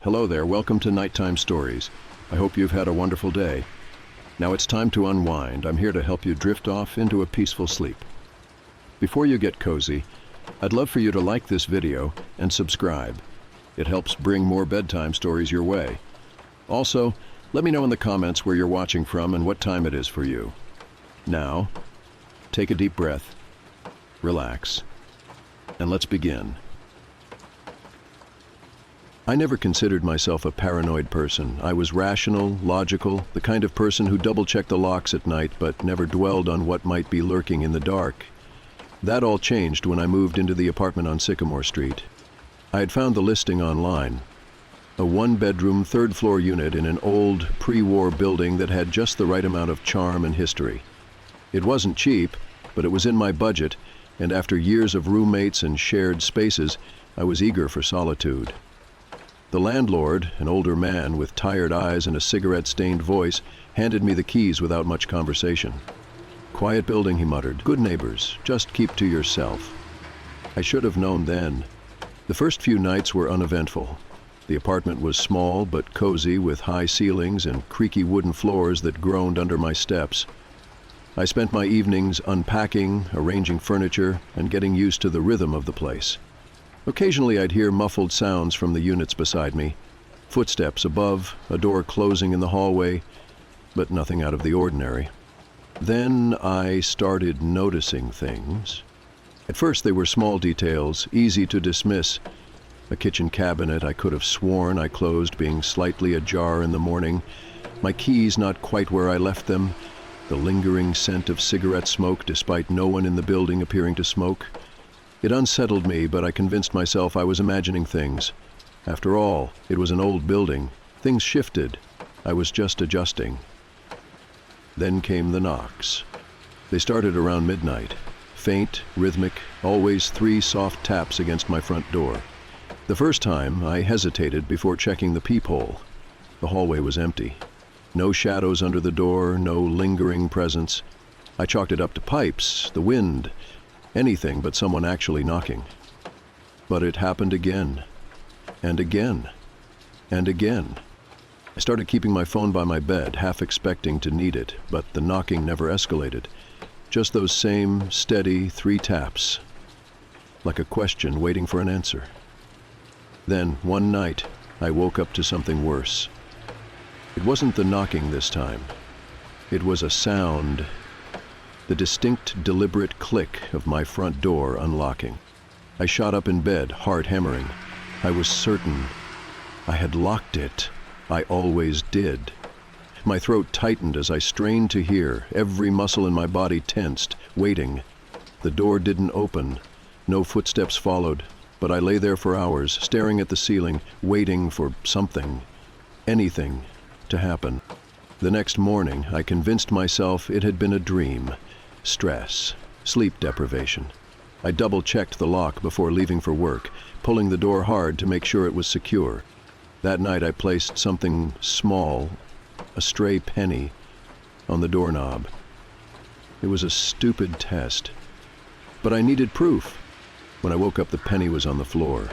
Hello there, welcome to Nighttime Stories. I hope you've had a wonderful day. Now it's time to unwind. I'm here to help you drift off into a peaceful sleep. Before you get cozy, I'd love for you to like this video and subscribe. It helps bring more bedtime stories your way. Also, let me know in the comments where you're watching from and what time it is for you. Now, take a deep breath, relax, and let's begin. I never considered myself a paranoid person. I was rational, logical, the kind of person who double-checked the locks at night but never dwelled on what might be lurking in the dark. That all changed when I moved into the apartment on Sycamore Street. I had found the listing online. A one-bedroom, third-floor unit in an old, pre-war building that had just the right amount of charm and history. It wasn't cheap, but it was in my budget, and after years of roommates and shared spaces, I was eager for solitude. The landlord, an older man with tired eyes and a cigarette-stained voice, handed me the keys without much conversation. "Quiet building," he muttered. "Good neighbors. Just keep to yourself." I should have known then. The first few nights were uneventful. The apartment was small but cozy, with high ceilings and creaky wooden floors that groaned under my steps. I spent my evenings unpacking, arranging furniture, and getting used to the rhythm of the place. Occasionally I'd hear muffled sounds from the units beside me, footsteps above, a door closing in the hallway, but nothing out of the ordinary. Then I started noticing things. At first they were small details, easy to dismiss. A kitchen cabinet I could have sworn I closed being slightly ajar in the morning, my keys not quite where I left them, the lingering scent of cigarette smoke despite no one in the building appearing to smoke. It unsettled me, but I convinced myself I was imagining things. After all, it was an old building. Things shifted. I was just adjusting. Then came the knocks. They started around midnight. Faint, rhythmic, always 3 soft taps against my front door. The first time, I hesitated before checking the peephole. The hallway was empty. No shadows under the door, no lingering presence. I chalked it up to pipes, the wind, anything but someone actually knocking. But it happened again, and again, and again. I started keeping my phone by my bed, half expecting to need it, but the knocking never escalated. Just those same steady 3 taps, like a question waiting for an answer. Then, one night, I woke up to something worse. It wasn't the knocking this time. It was a sound, the distinct, deliberate click of my front door unlocking. I shot up in bed, heart hammering. I was certain I had locked it. I always did. My throat tightened as I strained to hear, every muscle in my body tensed, waiting. The door didn't open. No footsteps followed, but I lay there for hours, staring at the ceiling, waiting for something, anything, to happen. The next morning, I convinced myself it had been a dream. Stress, sleep deprivation. I double-checked the lock before leaving for work, pulling the door hard to make sure it was secure. That night I placed something small, a stray penny, on the doorknob. It was a stupid test, but I needed proof. When I woke up, the penny was on the floor.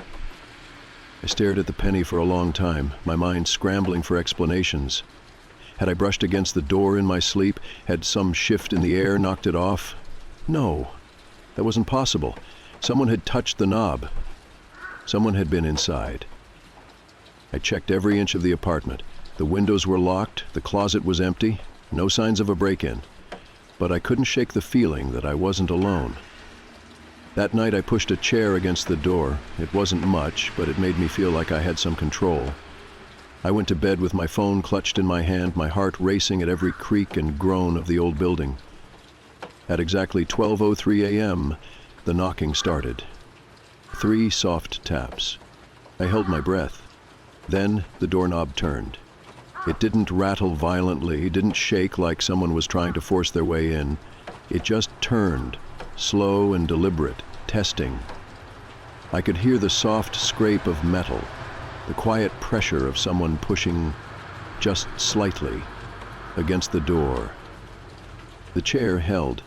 I stared at the penny for a long time, my mind scrambling for explanations. Had I brushed against the door in my sleep? Had some shift in the air knocked it off? No, that wasn't possible. Someone had touched the knob. Someone had been inside. I checked every inch of the apartment. The windows were locked, the closet was empty, no signs of a break-in. But I couldn't shake the feeling that I wasn't alone. That night I pushed a chair against the door. It wasn't much, but it made me feel like I had some control. I went to bed with my phone clutched in my hand, my heart racing at every creak and groan of the old building. At exactly 12:03 a.m., the knocking started. 3 soft taps. I held my breath. Then the doorknob turned. It didn't rattle violently, didn't shake like someone was trying to force their way in. It just turned, slow and deliberate, testing. I could hear the soft scrape of metal, the quiet pressure of someone pushing, just slightly, against the door. The chair held.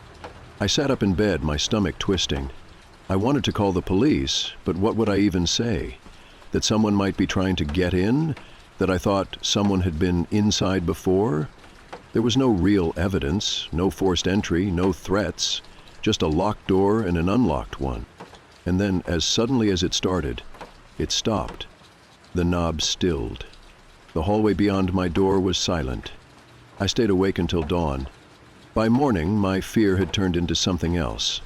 I sat up in bed, my stomach twisting. I wanted to call the police, but what would I even say? That someone might be trying to get in? That I thought someone had been inside before? There was no real evidence, no forced entry, no threats, just a locked door and an unlocked one. And then, as suddenly as it started, it stopped. The knob stilled. The hallway beyond my door was silent. I stayed awake until dawn. By morning, my fear had turned into something else.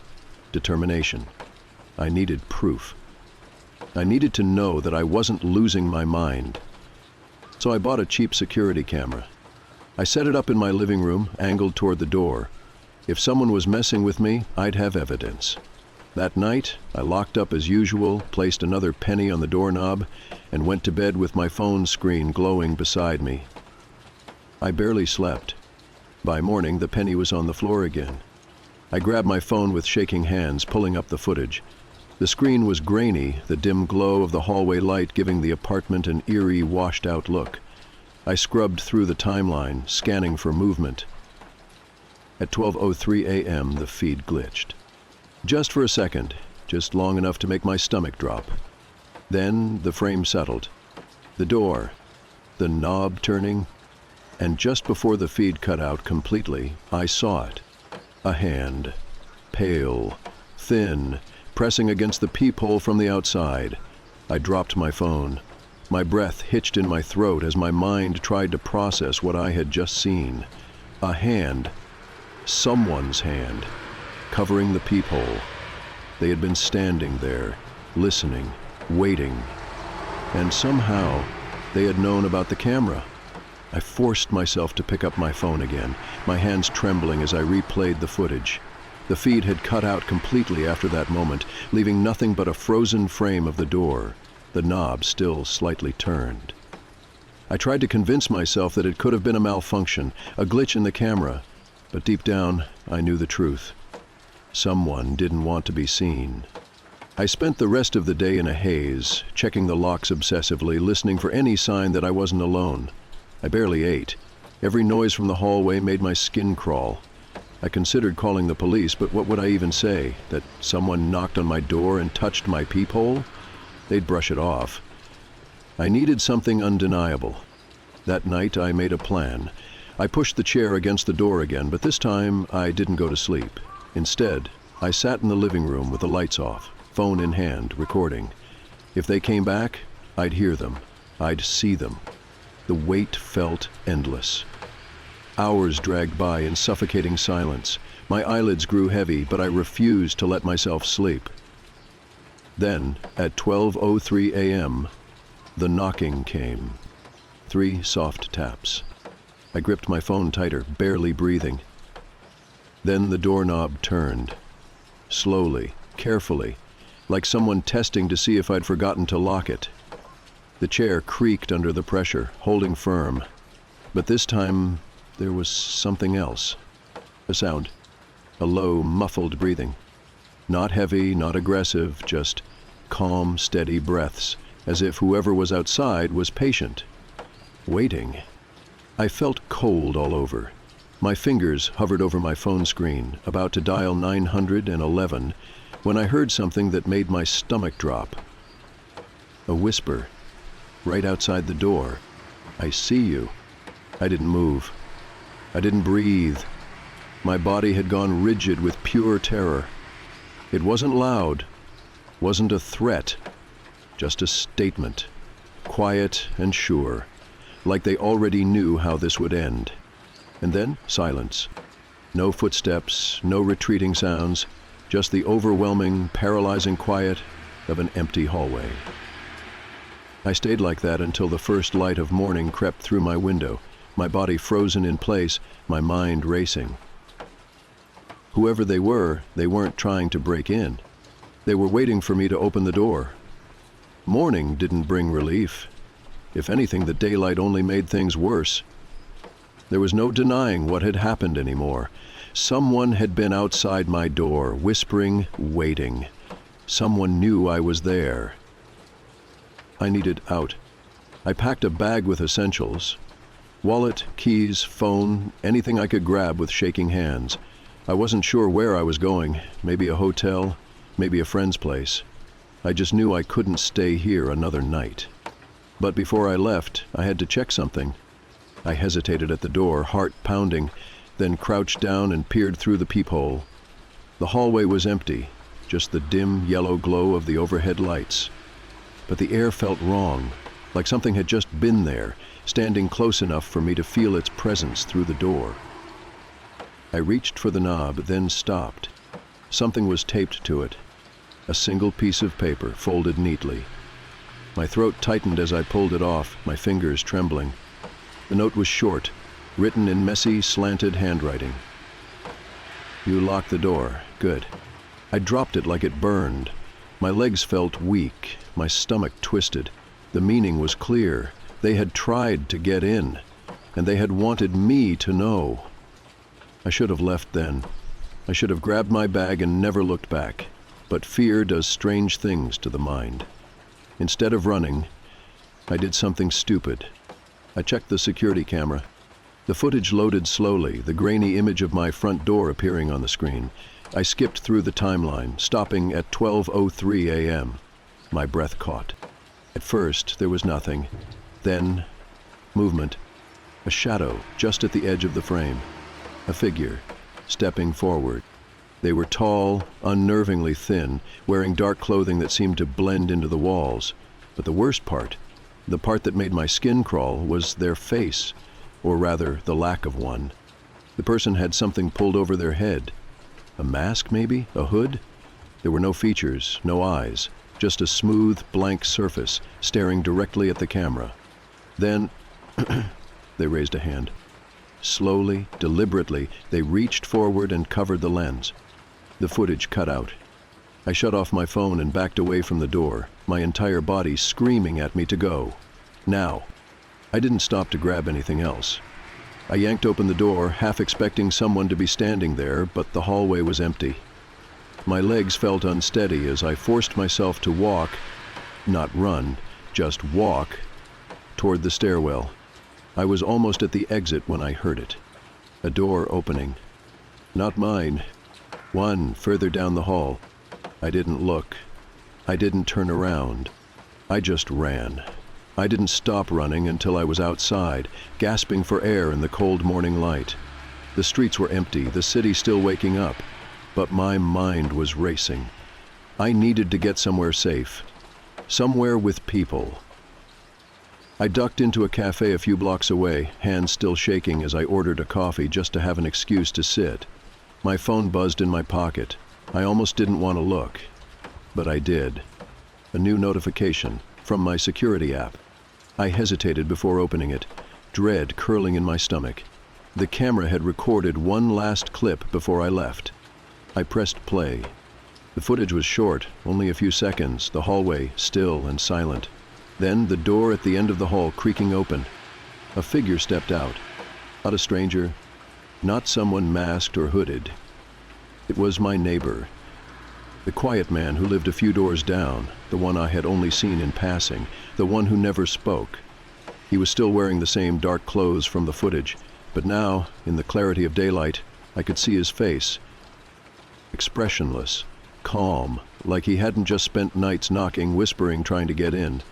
Determination. I needed proof. I needed to know that I wasn't losing my mind. So I bought a cheap security camera. I set it up in my living room, angled toward the door. If someone was messing with me, I'd have evidence. That night, I locked up as usual, placed another penny on the doorknob, and went to bed with my phone screen glowing beside me. I barely slept. By morning, the penny was on the floor again. I grabbed my phone with shaking hands, pulling up the footage. The screen was grainy, the dim glow of the hallway light giving the apartment an eerie, washed-out look. I scrubbed through the timeline, scanning for movement. At 12:03 a.m., the feed glitched. Just for a second, just long enough to make my stomach drop. Then the frame settled. The door, the knob turning, and just before the feed cut out completely, I saw it. A hand, pale, thin, pressing against the peephole from the outside. I dropped my phone. My breath hitched in my throat as my mind tried to process what I had just seen. A hand, someone's hand, covering the peephole. They had been standing there, listening, waiting. And somehow, they had known about the camera. I forced myself to pick up my phone again, my hands trembling as I replayed the footage. The feed had cut out completely after that moment, leaving nothing but a frozen frame of the door, the knob still slightly turned. I tried to convince myself that it could have been a malfunction, a glitch in the camera, but deep down, I knew the truth. Someone didn't want to be seen. I spent the rest of the day in a haze, checking the locks obsessively, listening for any sign that I wasn't alone. I barely ate. Every noise from the hallway made my skin crawl. I considered calling the police, but what would I even say? That someone knocked on my door and touched my peephole? They'd brush it off. I needed something undeniable. That night I made a plan. I pushed the chair against the door again, but this time I didn't go to sleep. Instead, I sat in the living room with the lights off, phone in hand, recording. If they came back, I'd hear them. I'd see them. The wait felt endless. Hours dragged by in suffocating silence. My eyelids grew heavy, but I refused to let myself sleep. Then, at 12:03 a.m., the knocking came. 3 soft taps. I gripped my phone tighter, barely breathing. Then the doorknob turned. Slowly, carefully, like someone testing to see if I'd forgotten to lock it. The chair creaked under the pressure, holding firm. But this time, there was something else. A sound. A low, muffled breathing. Not heavy, not aggressive, just calm, steady breaths, as if whoever was outside was patient. Waiting. I felt cold all over. My fingers hovered over my phone screen, about to dial 911, when I heard something that made my stomach drop. A whisper, right outside the door. "I see you." I didn't move. I didn't breathe. My body had gone rigid with pure terror. It wasn't loud, wasn't a threat, just a statement, quiet and sure, like they already knew how this would end. And then silence. No footsteps, no retreating sounds, just the overwhelming, paralyzing quiet of an empty hallway. I stayed like that until the first light of morning crept through my window, my body frozen in place, my mind racing. Whoever they weren't trying to break in. They were waiting for me to open the door. Morning didn't bring relief. If anything, the daylight only made things worse. There was no denying what had happened anymore. Someone had been outside my door, whispering, waiting. Someone knew I was there. I needed out. I packed a bag with essentials. Wallet, keys, phone, anything I could grab with shaking hands. I wasn't sure where I was going. Maybe a hotel, maybe a friend's place. I just knew I couldn't stay here another night. But before I left, I had to check something. I hesitated at the door, heart pounding, then crouched down and peered through the peephole. The hallway was empty, just the dim yellow glow of the overhead lights. But the air felt wrong, like something had just been there, standing close enough for me to feel its presence through the door. I reached for the knob, then stopped. Something was taped to it. A single piece of paper, folded neatly. My throat tightened as I pulled it off, my fingers trembling. The note was short, written in messy, slanted handwriting. "You locked the door. Good." I dropped it like it burned. My legs felt weak, my stomach twisted. The meaning was clear. They had tried to get in, and they had wanted me to know. I should have left then. I should have grabbed my bag and never looked back. But fear does strange things to the mind. Instead of running, I did something stupid. I checked the security camera. The footage loaded slowly, the grainy image of my front door appearing on the screen. I skipped through the timeline, stopping at 12:03 a.m. My breath caught. At first, there was nothing. Then, movement. A shadow just at the edge of the frame. A figure, stepping forward. They were tall, unnervingly thin, wearing dark clothing that seemed to blend into the walls. But the worst part, the part that made my skin crawl, was their face, or rather, the lack of one. The person had something pulled over their head. A mask, maybe? A hood? There were no features, no eyes, just a smooth, blank surface, staring directly at the camera. Then, they raised a hand. Slowly, deliberately, they reached forward and covered the lens. The footage cut out. I shut off my phone and backed away from the door, my entire body screaming at me to go. Now. I didn't stop to grab anything else. I yanked open the door, half expecting someone to be standing there, but the hallway was empty. My legs felt unsteady as I forced myself to walk, not run, just walk, toward the stairwell. I was almost at the exit when I heard it. A door opening. Not mine. One further down the hall. I didn't look. I didn't turn around. I just ran. I didn't stop running until I was outside, gasping for air in the cold morning light. The streets were empty, the city still waking up, but my mind was racing. I needed to get somewhere safe, somewhere with people. I ducked into a cafe a few blocks away, hands still shaking as I ordered a coffee just to have an excuse to sit. My phone buzzed in my pocket. I almost didn't want to look, but I did. A new notification from my security app. I hesitated before opening it, dread curling in my stomach. The camera had recorded one last clip before I left. I pressed play. The footage was short, only a few seconds, the hallway still and silent. Then the door at the end of the hall creaking open. A figure stepped out. Not a stranger, not someone masked or hooded. It was my neighbor. The quiet man who lived a few doors down, the one I had only seen in passing, the one who never spoke. He was still wearing the same dark clothes from the footage, but now, in the clarity of daylight, I could see his face. Expressionless, calm, like he hadn't just spent nights knocking, whispering, trying to get in.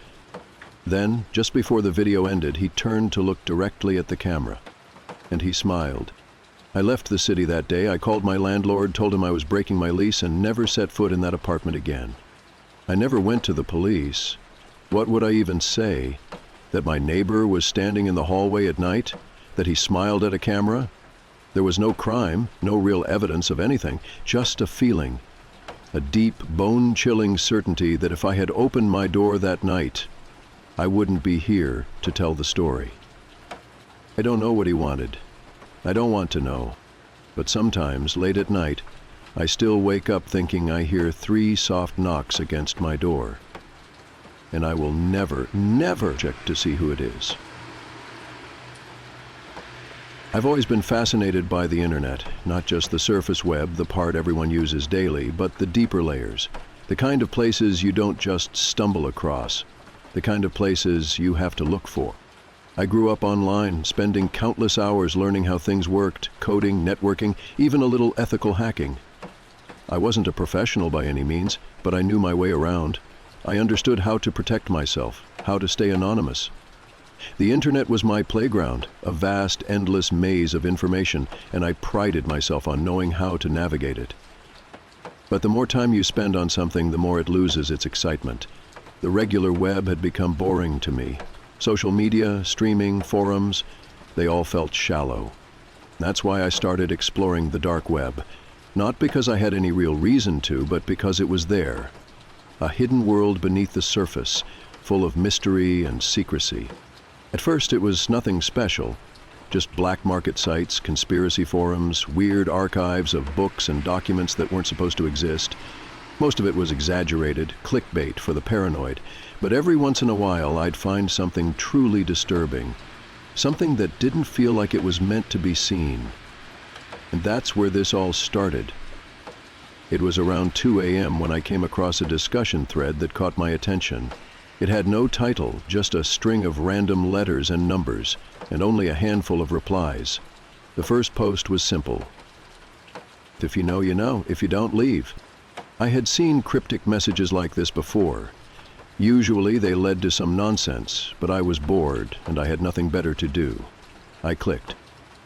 Then, just before the video ended, he turned to look directly at the camera. And he smiled. I left the city that day. I called my landlord, told him I was breaking my lease, and never set foot in that apartment again. I never went to the police. What would I even say? That my neighbor was standing in the hallway at night? That he smiled at a camera? There was no crime, no real evidence of anything, just a feeling. A deep, bone-chilling certainty that if I had opened my door that night, I wouldn't be here to tell the story. I don't know what he wanted. I don't want to know. But sometimes, late at night, I still wake up thinking I hear 3 soft knocks against my door. And I will never, never check to see who it is. I've always been fascinated by the internet, not just the surface web, the part everyone uses daily, but the deeper layers. The kind of places you don't just stumble across. The kind of places you have to look for. I grew up online, spending countless hours learning how things worked, coding, networking, even a little ethical hacking. I wasn't a professional by any means, but I knew my way around. I understood how to protect myself, how to stay anonymous. The internet was my playground, a vast, endless maze of information, and I prided myself on knowing how to navigate it. But the more time you spend on something, the more it loses its excitement. The regular web had become boring to me. Social media, streaming, forums, they all felt shallow. That's why I started exploring the dark web. Not because I had any real reason to, but because it was there. A hidden world beneath the surface, full of mystery and secrecy. At first it was nothing special, just black market sites, conspiracy forums, weird archives of books and documents that weren't supposed to exist. Most of it was exaggerated, clickbait for the paranoid, but every once in a while I'd find something truly disturbing, something that didn't feel like it was meant to be seen. And that's where this all started. It was around 2 a.m. when I came across a discussion thread that caught my attention. It had no title, just a string of random letters and numbers, and only a handful of replies. The first post was simple. If you know, you know. If you don't, leave. I had seen cryptic messages like this before. Usually they led to some nonsense, but I was bored and I had nothing better to do. I clicked.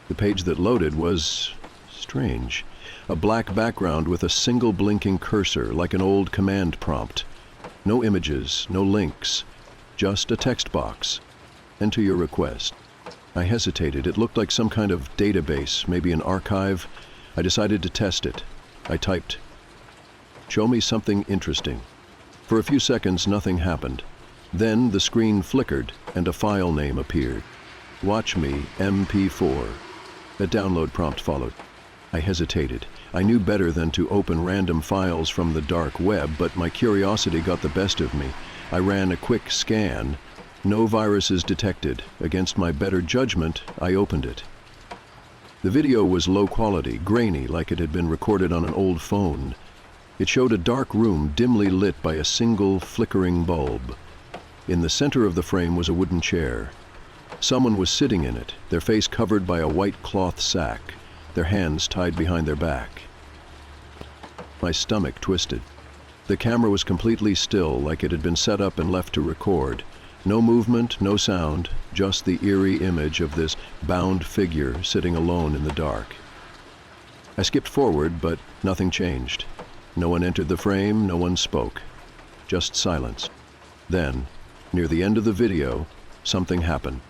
The page that loaded was strange. A black background with a single blinking cursor, like an old command prompt. No images, no links, just a text box. Enter your request. I hesitated. It looked like some kind of database, maybe an archive. I decided to test it. I typed, "Show me something interesting." For a few seconds, nothing happened. Then the screen flickered and a file name appeared. "Watch me, MP4. A download prompt followed. I hesitated. I knew better than to open random files from the dark web, but my curiosity got the best of me. I ran a quick scan. No viruses detected. Against my better judgment, I opened it. The video was low quality, grainy, like it had been recorded on an old phone. It showed a dark room dimly lit by a single flickering bulb. In the center of the frame was a wooden chair. Someone was sitting in it, their face covered by a white cloth sack, their hands tied behind their back. My stomach twisted. The camera was completely still, like it had been set up and left to record. No movement, no sound, just the eerie image of this bound figure sitting alone in the dark. I skipped forward, but nothing changed. No one entered the frame, no one spoke. Just silence. Then, near the end of the video, something happened.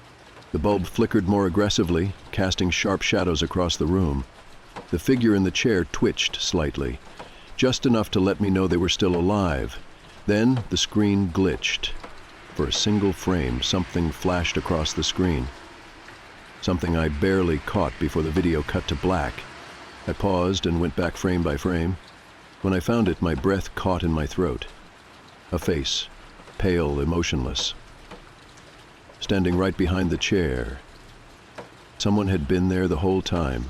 The bulb flickered more aggressively, casting sharp shadows across the room. The figure in the chair twitched slightly, just enough to let me know they were still alive. Then the screen glitched. For a single frame, something flashed across the screen. Something I barely caught before the video cut to black. I paused and went back frame by frame. When I found it, my breath caught in my throat. A face, pale, emotionless. Standing right behind the chair. Someone had been there the whole time,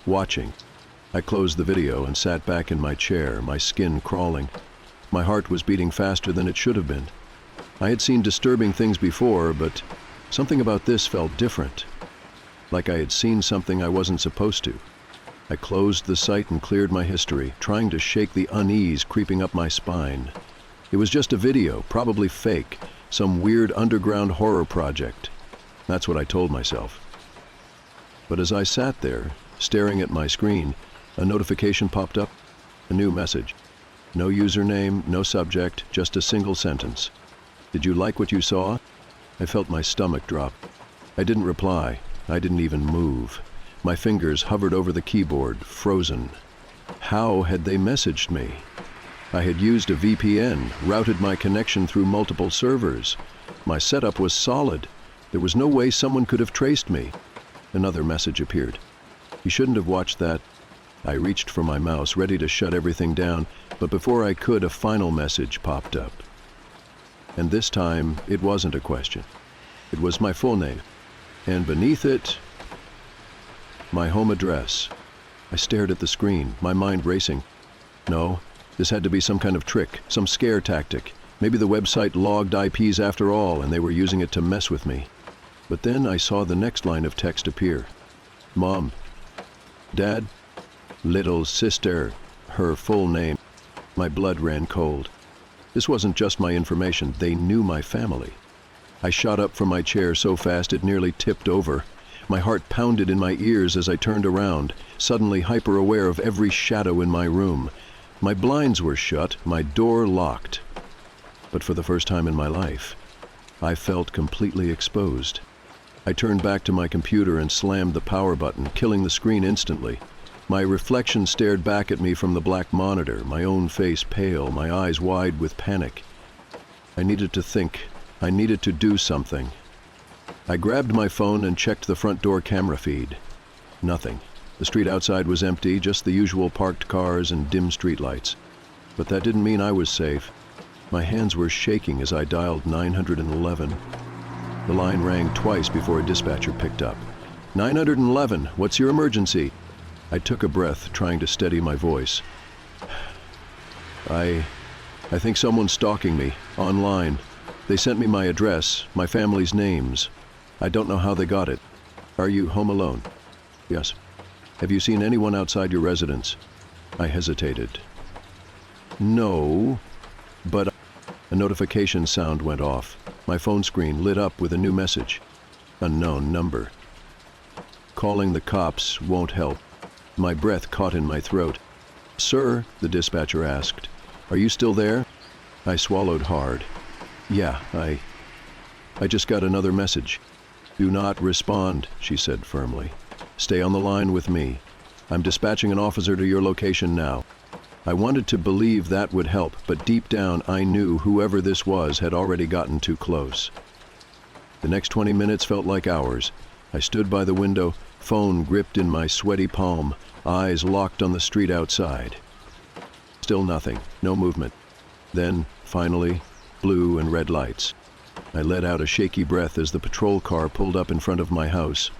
watching. I closed the video and sat back in my chair, my skin crawling. My heart was beating faster than it should have been. I had seen disturbing things before, but something about this felt different. Like I had seen something I wasn't supposed to. I closed the site and cleared my history, trying to shake the unease creeping up my spine. It was just a video, probably fake, some weird underground horror project. That's what I told myself. But as I sat there, staring at my screen, a notification popped up, a new message. No username, no subject, just a single sentence. "Did you like what you saw?" I felt my stomach drop. I didn't reply. I didn't even move. My fingers hovered over the keyboard, frozen. How had they messaged me? I had used a VPN, routed my connection through multiple servers. My setup was solid. There was no way someone could have traced me. Another message appeared. "You shouldn't have watched that." I reached for my mouse, ready to shut everything down, but before I could, a final message popped up. And this time, it wasn't a question. It was my full name. And beneath it, my home address. I stared at the screen, my mind racing. No, this had to be some kind of trick, some scare tactic. Maybe the website logged IPs after all, and they were using it to mess with me. But then I saw the next line of text appear. "Mom. Dad. Little sister." Her full name. My blood ran cold. This wasn't just my information, they knew my family. I shot up from my chair so fast it nearly tipped over. My heart pounded in my ears as I turned around, suddenly hyper-aware of every shadow in my room. My blinds were shut, my door locked. But for the first time in my life, I felt completely exposed. I turned back to my computer and slammed the power button, killing the screen instantly. My reflection stared back at me from the black monitor, my own face pale, my eyes wide with panic. I needed to think. I needed to do something. I grabbed my phone and checked the front door camera feed. Nothing. The street outside was empty, just the usual parked cars and dim streetlights. But that didn't mean I was safe. My hands were shaking as I dialed 911. The line rang twice before a dispatcher picked up. 911, what's your emergency? I took a breath, trying to steady my voice. I think someone's stalking me, online. They sent me my address, my family's names. I don't know how they got it. Are you home alone? Yes. Have you seen anyone outside your residence? I hesitated. No, but a notification sound went off. My phone screen lit up with a new message. Unknown number. Calling the cops won't help. My breath caught in my throat. Sir, the dispatcher asked, are you still there? I swallowed hard. Yeah, I just got another message. Do not respond, she said firmly. Stay on the line with me. I'm dispatching an officer to your location now. I wanted to believe that would help, but deep down I knew whoever this was had already gotten too close. The next 20 minutes felt like hours. I stood by the window, phone gripped in my sweaty palm, eyes locked on the street outside. Still nothing, no movement. Then, finally, blue and red lights. I let out a shaky breath as the patrol car pulled up in front of my house.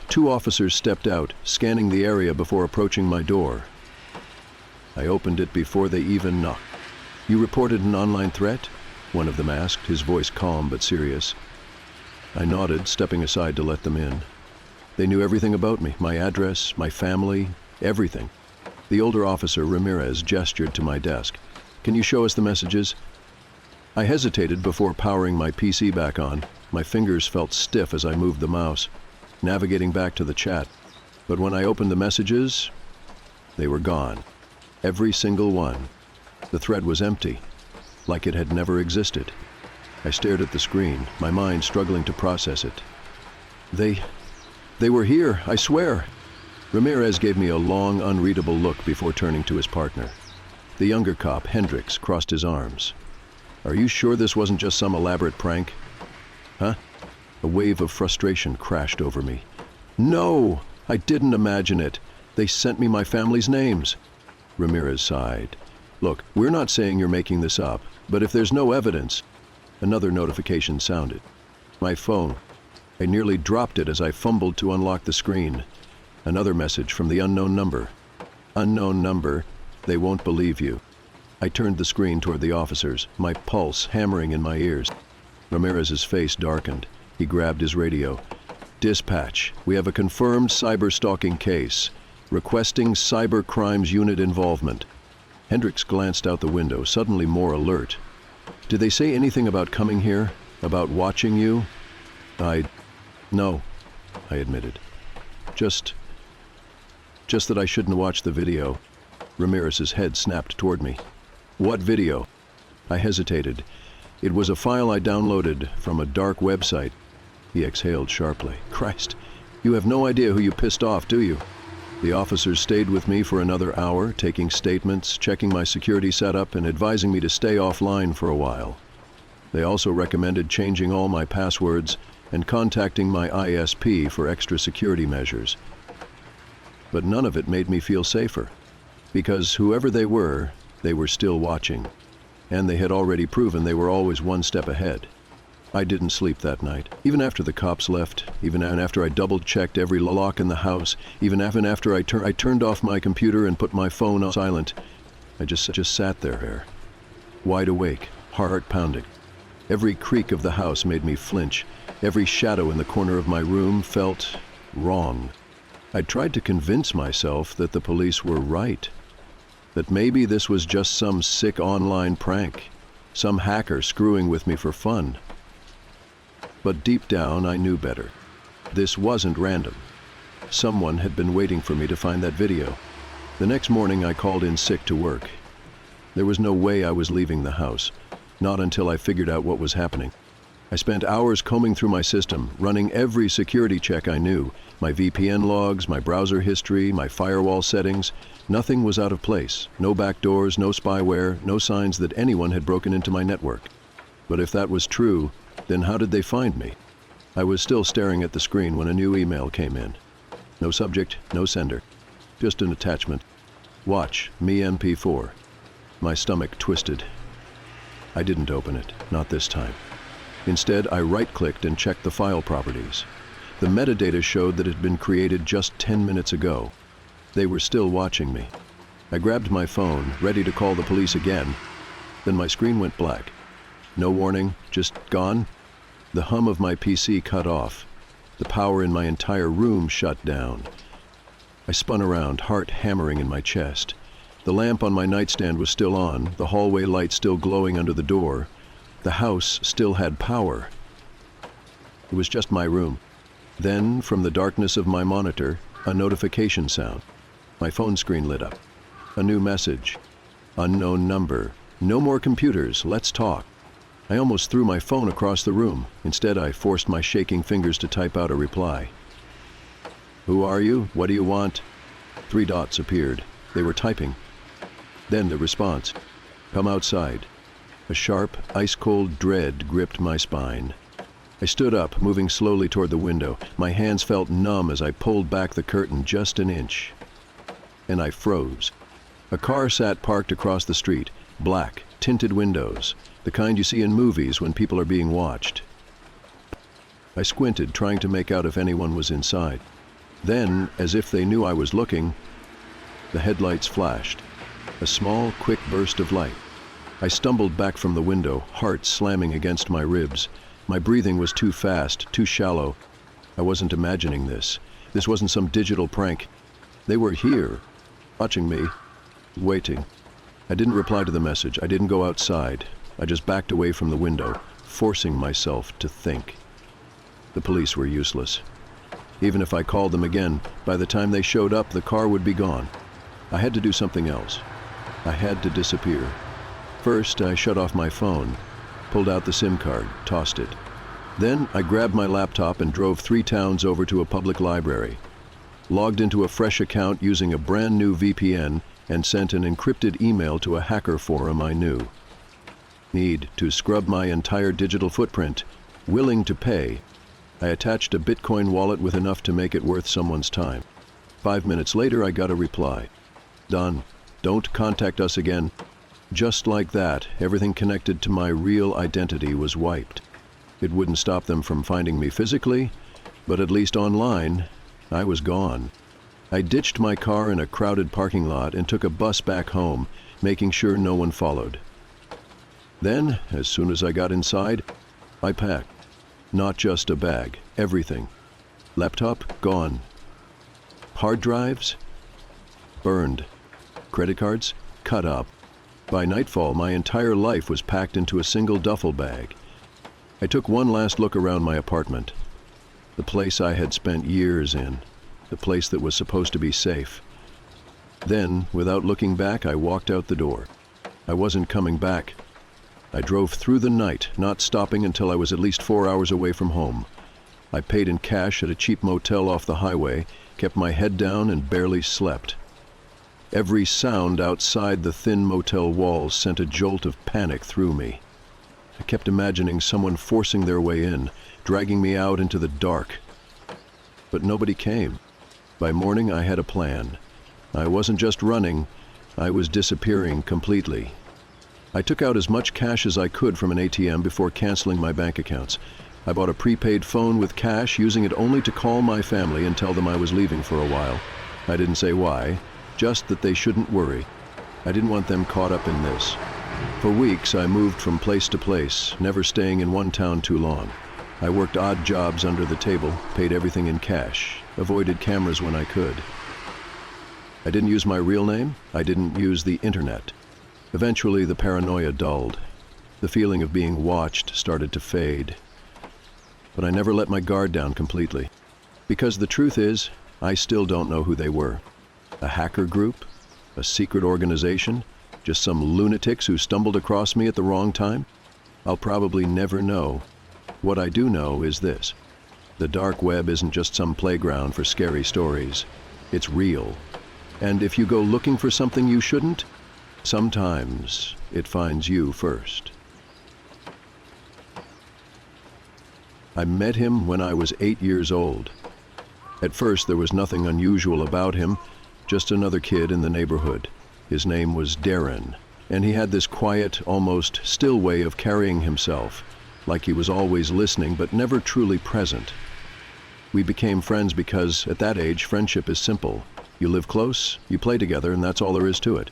2 officers stepped out, scanning the area before approaching my door. I opened it before they even knocked. You reported an online threat? One of them asked, his voice calm but serious. I nodded, stepping aside to let them in. They knew everything about me, my address, my family, everything. The older officer, Ramirez, gestured to my desk. Can you show us the messages? I hesitated before powering my PC back on. My fingers felt stiff as I moved the mouse, navigating back to the chat. But when I opened the messages, they were gone. Every single one. The thread was empty, like it had never existed. I stared at the screen, my mind struggling to process it. They were here, I swear. Ramirez gave me a long, unreadable look before turning to his partner. The younger cop, Hendricks, crossed his arms. Are you sure this wasn't just some elaborate prank? Huh? A wave of frustration crashed over me. No! I didn't imagine it. They sent me my family's names. Ramirez sighed. Look, we're not saying you're making this up, but if there's no evidence... Another notification sounded. My phone. I nearly dropped it as I fumbled to unlock the screen. Another message from the unknown number. Unknown number. They won't believe you. I turned the screen toward the officers, my pulse hammering in my ears. Ramirez's face darkened. He grabbed his radio. Dispatch, we have a confirmed cyber-stalking case. Requesting cyber crimes unit involvement. Hendricks glanced out the window, suddenly more alert. Did they say anything about coming here? About watching you? No, I admitted. Just that I shouldn't watch the video. Ramirez's head snapped toward me. What video? I hesitated. It was a file I downloaded from a dark website. He exhaled sharply. Christ, you have no idea who you pissed off, do you? The officers stayed with me for another hour, taking statements, checking my security setup, and advising me to stay offline for a while. They also recommended changing all my passwords and contacting my ISP for extra security measures. But none of it made me feel safer, because whoever they were still watching, and they had already proven they were always one step ahead. I didn't sleep that night, even after the cops left, even after I double-checked every lock in the house, even after I turned off my computer and put my phone on silent. I just sat there, wide awake, heart pounding. Every creak of the house made me flinch. Every shadow in the corner of my room felt wrong. I tried to convince myself that the police were right, that maybe this was just some sick online prank. some hacker screwing with me for fun. But deep down, I knew better. This wasn't random. Someone had been waiting for me to find that video. The next morning, I called in sick to work. There was no way I was leaving the house, not until I figured out what was happening. I spent hours combing through my system, running every security check I knew, my VPN logs, my browser history, my firewall settings. Nothing was out of place. No backdoors, no spyware, no signs that anyone had broken into my network. But if that was true, then how did they find me? I was still staring at the screen when a new email came in. No subject, no sender. Just an attachment. Watch, me MP4. My stomach twisted. I didn't open it, not this time. Instead, I right-clicked and checked the file properties. The metadata showed that it had been created just 10 minutes ago. They were still watching me. I grabbed my phone, ready to call the police again. Then my screen went black. No warning, just gone. The hum of my PC cut off. The power in my entire room shut down. I spun around, heart hammering in my chest. The lamp on my nightstand was still on, the hallway light still glowing under the door. The house still had power. It was just my room. Then, from the darkness of my monitor, a notification sound. My phone screen lit up. A new message. Unknown number. No more computers, let's talk. I almost threw my phone across the room. Instead, I forced my shaking fingers to type out a reply. Who are you? What do you want? 3 dots appeared. They were typing. Then the response. Come outside. A sharp, ice-cold dread gripped my spine. I stood up, moving slowly toward the window. My hands felt numb as I pulled back the curtain just an inch. And I froze. A car sat parked across the street. Black, tinted windows. The kind you see in movies when people are being watched. I squinted, trying to make out if anyone was inside. Then, as if they knew I was looking, the headlights flashed. A small, quick burst of light. I stumbled back from the window, heart slamming against my ribs. My breathing was too fast, too shallow. I wasn't imagining this. This wasn't some digital prank. They were here, watching me, waiting. I didn't reply to the message. I didn't go outside. I just backed away from the window, forcing myself to think. The police were useless. Even if I called them again, by the time they showed up, the car would be gone. I had to do something else. I had to disappear. First, I shut off my phone, pulled out the SIM card, tossed it. Then, I grabbed my laptop and drove 3 towns over to a public library. Logged into a fresh account using a brand new VPN and sent an encrypted email to a hacker forum I knew. Need to scrub my entire digital footprint. Willing to pay. I attached a Bitcoin wallet with enough to make it worth someone's time. 5 minutes later, I got a reply. Done. Don't contact us again. Just like that, everything connected to my real identity was wiped. It wouldn't stop them from finding me physically, but at least online, I was gone. I ditched my car in a crowded parking lot and took a bus back home, making sure no one followed. Then, as soon as I got inside, I packed. Not just a bag, everything. Laptop, gone. Hard drives, burned. Credit cards, cut up. By nightfall, my entire life was packed into a single duffel bag. I took one last look around my apartment. The place I had spent years in. The place that was supposed to be safe. Then, without looking back, I walked out the door. I wasn't coming back. I drove through the night, not stopping until I was at least 4 hours away from home. I paid in cash at a cheap motel off the highway, kept my head down and barely slept. Every sound outside the thin motel walls sent a jolt of panic through me. I kept imagining someone forcing their way in, dragging me out into the dark. But nobody came. By morning, I had a plan. I wasn't just running, I was disappearing completely. I took out as much cash as I could from an ATM before canceling my bank accounts. I bought a prepaid phone with cash, using it only to call my family and tell them I was leaving for a while. I didn't say why, just that they shouldn't worry. I didn't want them caught up in this. For weeks, I moved from place to place, never staying in one town too long. I worked odd jobs under the table, paid everything in cash, avoided cameras when I could. I didn't use my real name. I didn't use the internet. Eventually, the paranoia dulled. The feeling of being watched started to fade. But I never let my guard down completely. Because the truth is, I still don't know who they were. A hacker group? A secret organization? Just some lunatics who stumbled across me at the wrong time? I'll probably never know. What I do know is this. The dark web isn't just some playground for scary stories. It's real. And if you go looking for something you shouldn't, sometimes it finds you first. I met him when I was 8 years old. At first there was nothing unusual about him, just another kid in the neighborhood. His name was Darren, and he had this quiet, almost still way of carrying himself, like he was always listening but never truly present. We became friends because, at that age, friendship is simple. You live close, you play together, and that's all there is to it.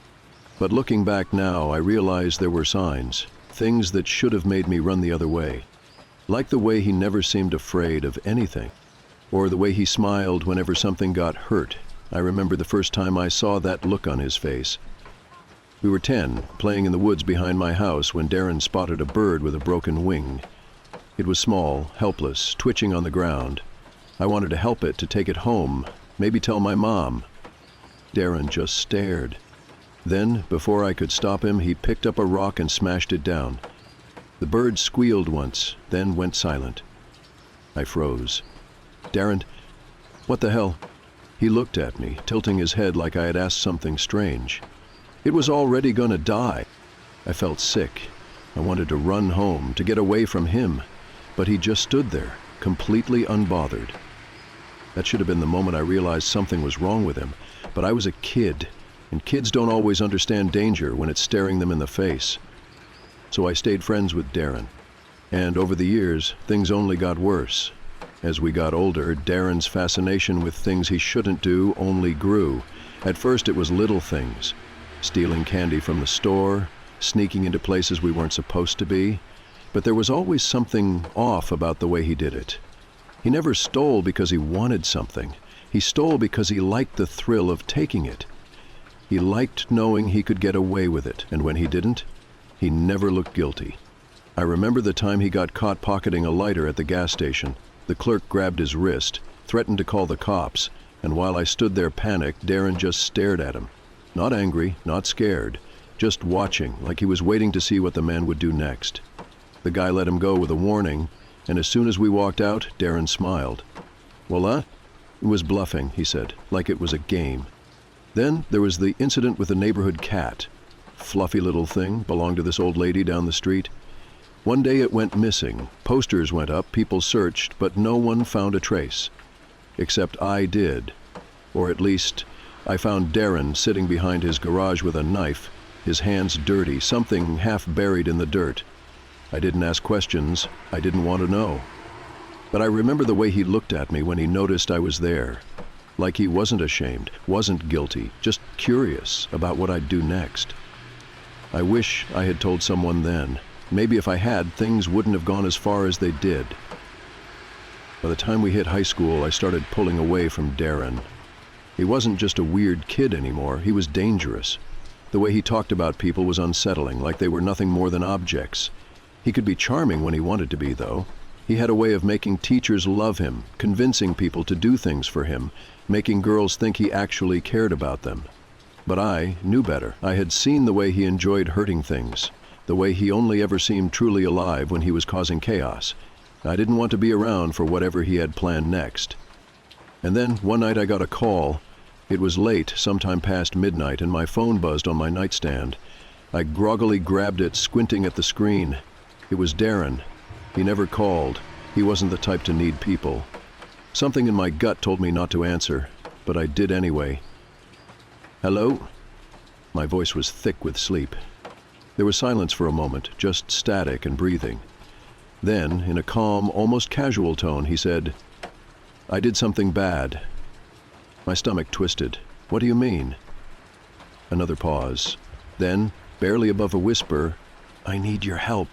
But looking back now, I realize there were signs, things that should have made me run the other way. Like the way he never seemed afraid of anything, or the way he smiled whenever something got hurt. I remember the first time I saw that look on his face. We were 10, playing in the woods behind my house when Darren spotted a bird with a broken wing. It was small, helpless, twitching on the ground. I wanted to help it, to take it home, maybe tell my mom. Darren just stared. Then, before I could stop him, he picked up a rock and smashed it down. The bird squealed once, then went silent. I froze. Darren, what the hell? He looked at me, tilting his head like I had asked something strange. It was already gonna die. I felt sick. I wanted to run home, to get away from him. But he just stood there, completely unbothered. That should have been the moment I realized something was wrong with him. But I was a kid, and kids don't always understand danger when it's staring them in the face. So I stayed friends with Darren. And over the years, things only got worse. As we got older, Darren's fascination with things he shouldn't do only grew. At first it was little things. Stealing candy from the store, sneaking into places we weren't supposed to be. But there was always something off about the way he did it. He never stole because he wanted something. He stole because he liked the thrill of taking it. He liked knowing he could get away with it, and when he didn't, he never looked guilty. I remember the time he got caught pocketing a lighter at the gas station. The clerk grabbed his wrist, threatened to call the cops, and while I stood there panicked, Darren just stared at him. Not angry, not scared, just watching, like he was waiting to see what the man would do next. The guy let him go with a warning, and as soon as we walked out, Darren smiled. Voila? It was bluffing, he said, like it was a game. Then there was the incident with the neighborhood cat. Fluffy little thing, belonged to this old lady down the street. One day it went missing. Posters went up, people searched, but no one found a trace. Except I did. Or at least, I found Darren sitting behind his garage with a knife, his hands dirty, something half buried in the dirt. I didn't ask questions. I didn't want to know. But I remember the way he looked at me when he noticed I was there. Like he wasn't ashamed, wasn't guilty, just curious about what I'd do next. I wish I had told someone then. Maybe if I had, things wouldn't have gone as far as they did. By the time we hit high school, I started pulling away from Darren. He wasn't just a weird kid anymore, he was dangerous. The way he talked about people was unsettling, like they were nothing more than objects. He could be charming when he wanted to be, though. He had a way of making teachers love him, convincing people to do things for him, making girls think he actually cared about them. But I knew better. I had seen the way he enjoyed hurting things, the way he only ever seemed truly alive when he was causing chaos. I didn't want to be around for whatever he had planned next. And then one night I got a call. It was late, sometime past midnight, and my phone buzzed on my nightstand. I groggily grabbed it, squinting at the screen. It was Darren. He never called. He wasn't the type to need people. Something in my gut told me not to answer, but I did anyway. Hello? My voice was thick with sleep. There was silence for a moment, just static and breathing. Then, in a calm, almost casual tone, he said, I did something bad. My stomach twisted. What do you mean? Another pause. Then, barely above a whisper, I need your help.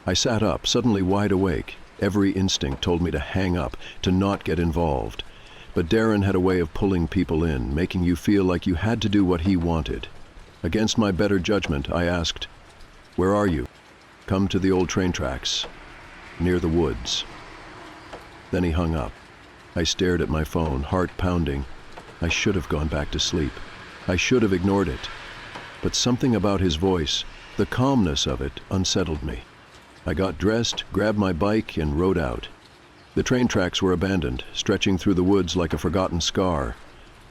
I sat up, suddenly wide awake. Every instinct told me to hang up, to not get involved. But Darren had a way of pulling people in, making you feel like you had to do what he wanted. Against my better judgment, I asked, Where are you? Come to the old train tracks, near the woods." Then he hung up. I stared at my phone, heart pounding. I should have gone back to sleep. I should have ignored it. But something about his voice, the calmness of it, unsettled me. I got dressed, grabbed my bike, and rode out. The train tracks were abandoned, stretching through the woods like a forgotten scar.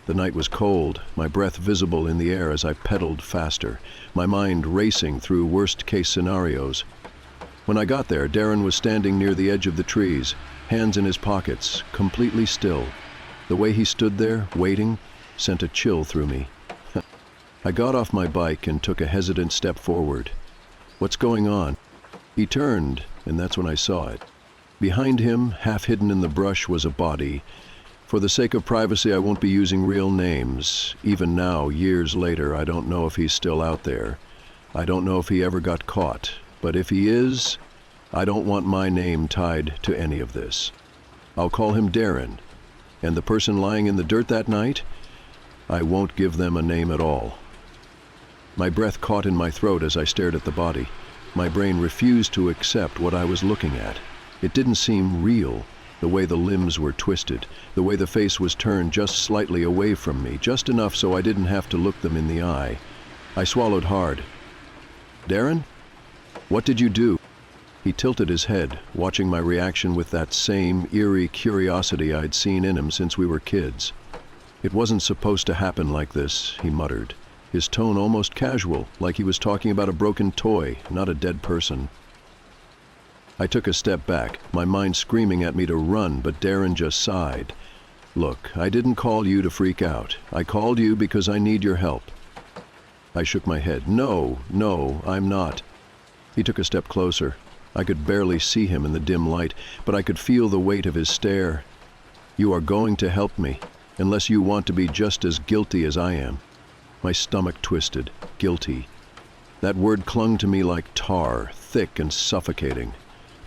The night was cold, my breath visible in the air as I pedaled faster, my mind racing through worst-case scenarios. When I got there, Darren was standing near the edge of the trees, hands in his pockets, completely still. The way he stood there, waiting, sent a chill through me. I got off my bike and took a hesitant step forward. "What's going on?" He turned, and that's when I saw it. Behind him, half hidden in the brush, was a body. For the sake of privacy, I won't be using real names. Even now, years later, I don't know if he's still out there. I don't know if he ever got caught. But if he is, I don't want my name tied to any of this. I'll call him Darren. And the person lying in the dirt that night, I won't give them a name at all. My breath caught in my throat as I stared at the body. My brain refused to accept what I was looking at. It didn't seem real, the way the limbs were twisted, the way the face was turned just slightly away from me, just enough so I didn't have to look them in the eye. I swallowed hard. "Darren? What did you do?" He tilted his head, watching my reaction with that same eerie curiosity I'd seen in him since we were kids. "It wasn't supposed to happen like this," he muttered, his tone almost casual, like he was talking about a broken toy, not a dead person. I took a step back, my mind screaming at me to run, but Darren just sighed. "Look, I didn't call you to freak out. I called you because I need your help." I shook my head. No, I'm not." He took a step closer. I could barely see him in the dim light, but I could feel the weight of his stare. "You are going to help me, unless you want to be just as guilty as I am." My stomach twisted. Guilty. That word clung to me like tar, thick and suffocating.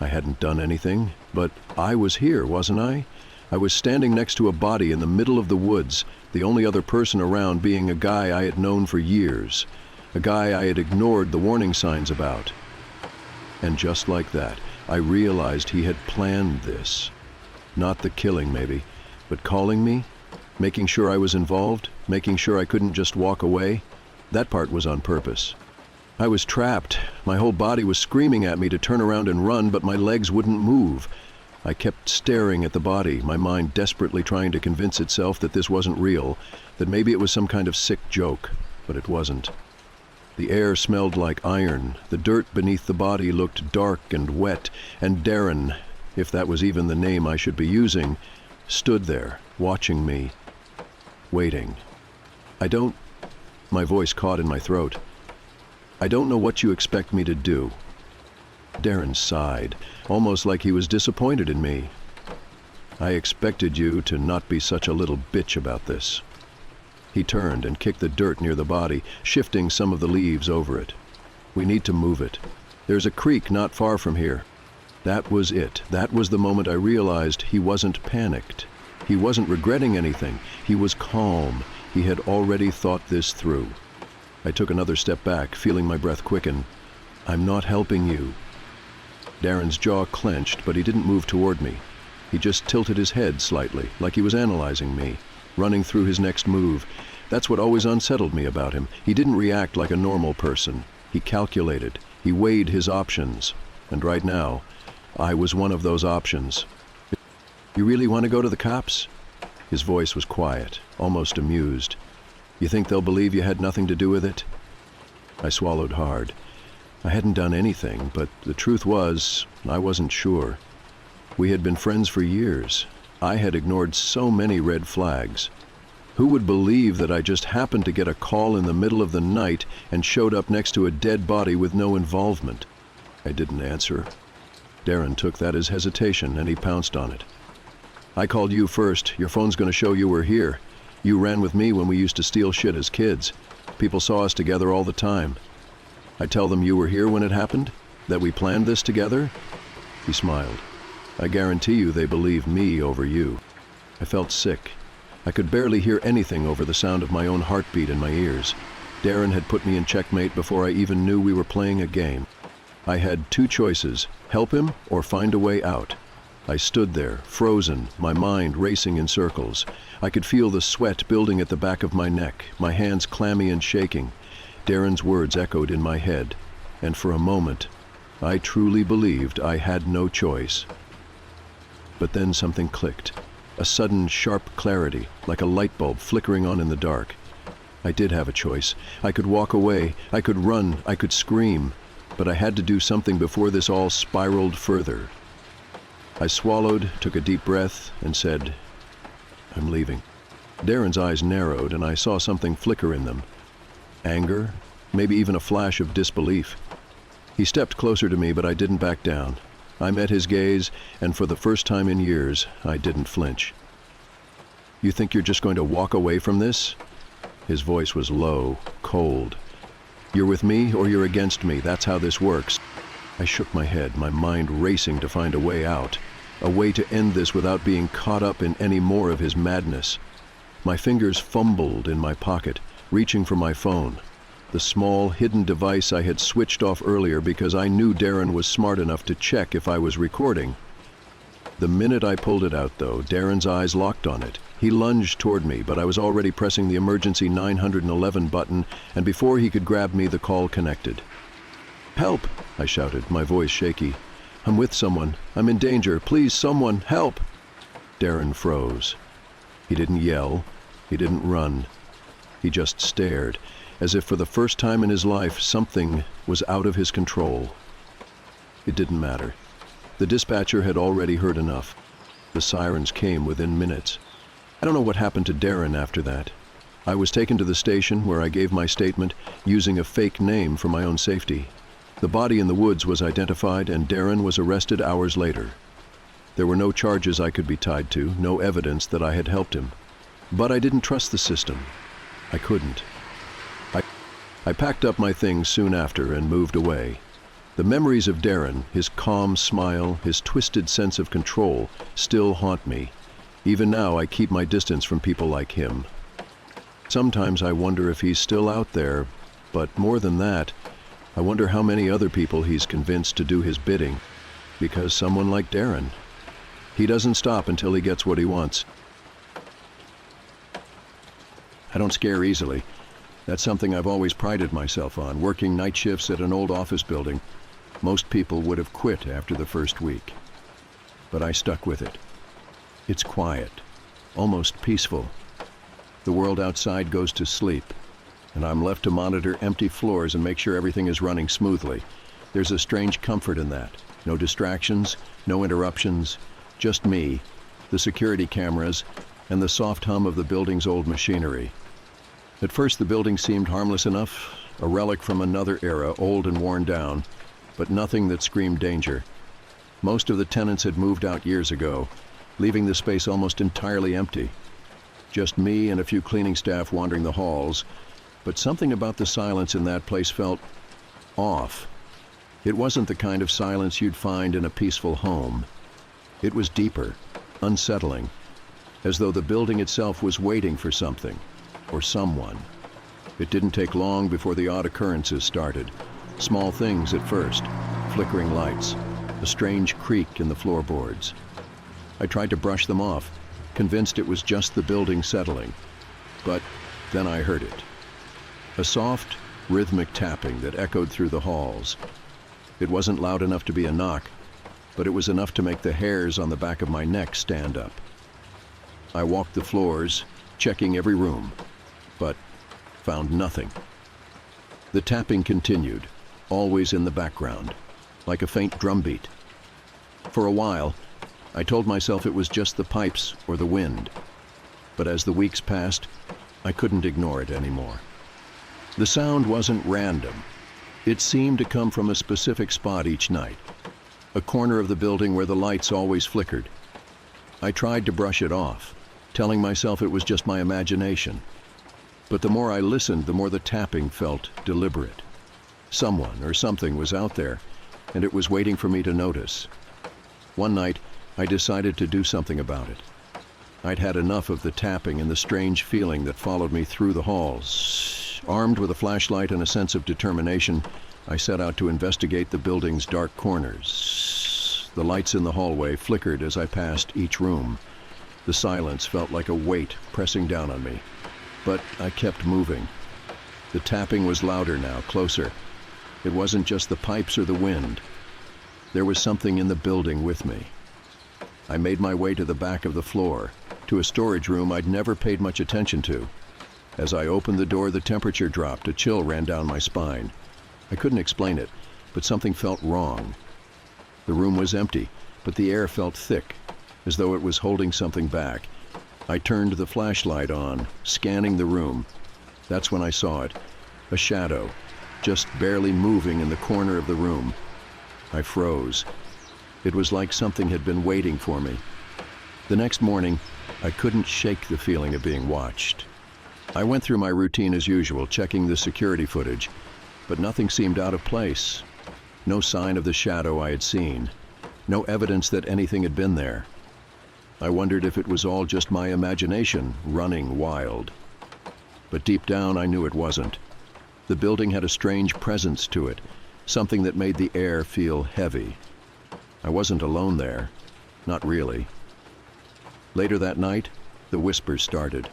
I hadn't done anything, but I was here, wasn't I? I was standing next to a body in the middle of the woods, the only other person around being a guy I had known for years, a guy I had ignored the warning signs about. And just like that, I realized he had planned this. Not the killing, maybe, but calling me, making sure I was involved, making sure I couldn't just walk away. That part was on purpose. I was trapped. My whole body was screaming at me to turn around and run, but my legs wouldn't move. I kept staring at the body, my mind desperately trying to convince itself that this wasn't real, that maybe it was some kind of sick joke, but it wasn't. The air smelled like iron, the dirt beneath the body looked dark and wet, and Darren, if that was even the name I should be using, stood there, watching me, waiting. My voice caught in my throat. "I don't know what you expect me to do." Darren sighed, almost like he was disappointed in me. "I expected you to not be such a little bitch about this." He turned and kicked the dirt near the body, shifting some of the leaves over it. "We need to move it. There's a creek not far from here." That was it. That was the moment I realized he wasn't panicked. He wasn't regretting anything. He was calm. He had already thought this through. I took another step back, feeling my breath quicken. "I'm not helping you." Darren's jaw clenched, but he didn't move toward me. He just tilted his head slightly, like he was analyzing me, running through his next move. That's what always unsettled me about him. He didn't react like a normal person. He calculated. He weighed his options. And right now, I was one of those options. "You really want to go to the cops?" His voice was quiet, almost amused. "You think they'll believe you had nothing to do with it?" I swallowed hard. I hadn't done anything, but the truth was, I wasn't sure. We had been friends for years. I had ignored so many red flags. Who would believe that I just happened to get a call in the middle of the night and showed up next to a dead body with no involvement? I didn't answer. Darren took that as hesitation, and he pounced on it. "I called you first. Your phone's going to show you were here. You ran with me when we used to steal shit as kids. People saw us together all the time. I tell them you were here when it happened? That we planned this together?" He smiled. "I guarantee you they believe me over you." I felt sick. I could barely hear anything over the sound of my own heartbeat in my ears. Darren had put me in checkmate before I even knew we were playing a game. I had two choices: help him or find a way out. I stood there, frozen, my mind racing in circles. I could feel the sweat building at the back of my neck, my hands clammy and shaking. Darren's words echoed in my head, and for a moment, I truly believed I had no choice. But then something clicked. A sudden, sharp clarity, like a light bulb flickering on in the dark. I did have a choice. I could walk away, I could run, I could scream, but I had to do something before this all spiraled further. I swallowed, took a deep breath, and said, "I'm leaving." Darren's eyes narrowed, and I saw something flicker in them. Anger, maybe even a flash of disbelief. He stepped closer to me, but I didn't back down. I met his gaze, and for the first time in years, I didn't flinch. "You think you're just going to walk away from this?" His voice was low, cold. "You're with me or you're against me. That's how this works." I shook my head, my mind racing to find a way out, a way to end this without being caught up in any more of his madness. My fingers fumbled in my pocket, reaching for my phone, the small, hidden device I had switched off earlier because I knew Darren was smart enough to check if I was recording. The minute I pulled it out, though, Darren's eyes locked on it. He lunged toward me, but I was already pressing the emergency 911 button, and before he could grab me, the call connected. "Help!" I shouted, my voice shaky. "I'm with someone. I'm in danger. Please, someone, help!" Darren froze. He didn't yell. He didn't run. He just stared, as if for the first time in his life something was out of his control. It didn't matter. The dispatcher had already heard enough. The sirens came within minutes. I don't know what happened to Darren after that. I was taken to the station where I gave my statement, using a fake name for my own safety. The body in the woods was identified, and Darren was arrested hours later. There were no charges I could be tied to, no evidence that I had helped him. But I didn't trust the system. I couldn't. I packed up my things soon after and moved away. The memories of Darren, his calm smile, his twisted sense of control, still haunt me. Even now, I keep my distance from people like him. Sometimes I wonder if he's still out there, but more than that, I wonder how many other people he's convinced to do his bidding. Because someone like Darren, he doesn't stop until he gets what he wants. I don't scare easily. That's something I've always prided myself on, working night shifts at an old office building. Most people would have quit after the first week. But I stuck with it. It's quiet, almost peaceful. The world outside goes to sleep, and I'm left to monitor empty floors and make sure everything is running smoothly. There's a strange comfort in that. No distractions, no interruptions, just me, the security cameras, and the soft hum of the building's old machinery. At first the building seemed harmless enough, a relic from another era, old and worn down, but nothing that screamed danger. Most of the tenants had moved out years ago, leaving the space almost entirely empty. Just me and a few cleaning staff wandering the halls, but something about the silence in that place felt off. It wasn't the kind of silence you'd find in a peaceful home. It was deeper, unsettling, as though the building itself was waiting for something, or someone. It didn't take long before the odd occurrences started. Small things at first, flickering lights, a strange creak in the floorboards. I tried to brush them off, convinced it was just the building settling. But then I heard it. A soft, rhythmic tapping that echoed through the halls. It wasn't loud enough to be a knock, but it was enough to make the hairs on the back of my neck stand up. I walked the floors, checking every room, but found nothing. The tapping continued, always in the background, like a faint drumbeat. For a while, I told myself it was just the pipes or the wind, but as the weeks passed, I couldn't ignore it anymore. The sound wasn't random. It seemed to come from a specific spot each night, a corner of the building where the lights always flickered. I tried to brush it off, telling myself it was just my imagination. But the more I listened, the more the tapping felt deliberate. Someone or something was out there, and it was waiting for me to notice. One night, I decided to do something about it. I'd had enough of the tapping and the strange feeling that followed me through the halls. Armed with a flashlight and a sense of determination, I set out to investigate the building's dark corners. The lights in the hallway flickered as I passed each room. The silence felt like a weight pressing down on me, but I kept moving. The tapping was louder now, closer. It wasn't just the pipes or the wind. There was something in the building with me. I made my way to the back of the floor, to a storage room I'd never paid much attention to. As I opened the door, the temperature dropped. A chill ran down my spine. I couldn't explain it, but something felt wrong. The room was empty, but the air felt thick, as though it was holding something back. I turned the flashlight on, scanning the room. That's when I saw it, a shadow, just barely moving in the corner of the room. I froze. It was like something had been waiting for me. The next morning, I couldn't shake the feeling of being watched. I went through my routine as usual, checking the security footage, but nothing seemed out of place. No sign of the shadow I had seen. No evidence that anything had been there. I wondered if it was all just my imagination running wild. But deep down, I knew it wasn't. The building had a strange presence to it, something that made the air feel heavy. I wasn't alone there. Not really. Later that night, the whispers started.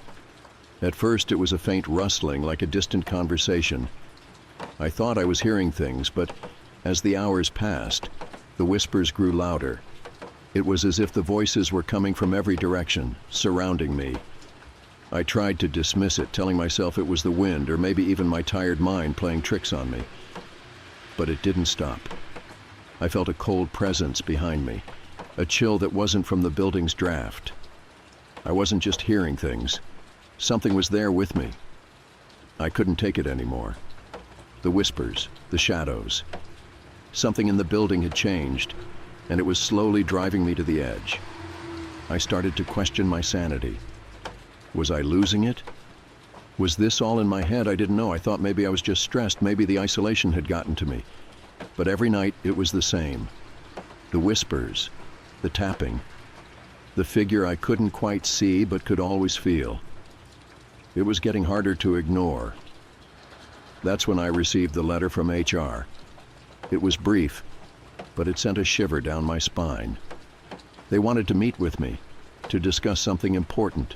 At first, it was a faint rustling, like a distant conversation. I thought I was hearing things, but as the hours passed, the whispers grew louder. It was as if the voices were coming from every direction, surrounding me. I tried to dismiss it, telling myself it was the wind or maybe even my tired mind playing tricks on me. But it didn't stop. I felt a cold presence behind me, a chill that wasn't from the building's draft. I wasn't just hearing things. Something was there with me. I couldn't take it anymore. The whispers, the shadows. Something in the building had changed, and it was slowly driving me to the edge. I started to question my sanity. Was I losing it? Was this all in my head? I didn't know. I thought maybe I was just stressed. Maybe the isolation had gotten to me. But every night it was the same. The whispers, the tapping, the figure I couldn't quite see but could always feel. It was getting harder to ignore. That's when I received the letter from HR. It was brief, but it sent a shiver down my spine. They wanted to meet with me, to discuss something important.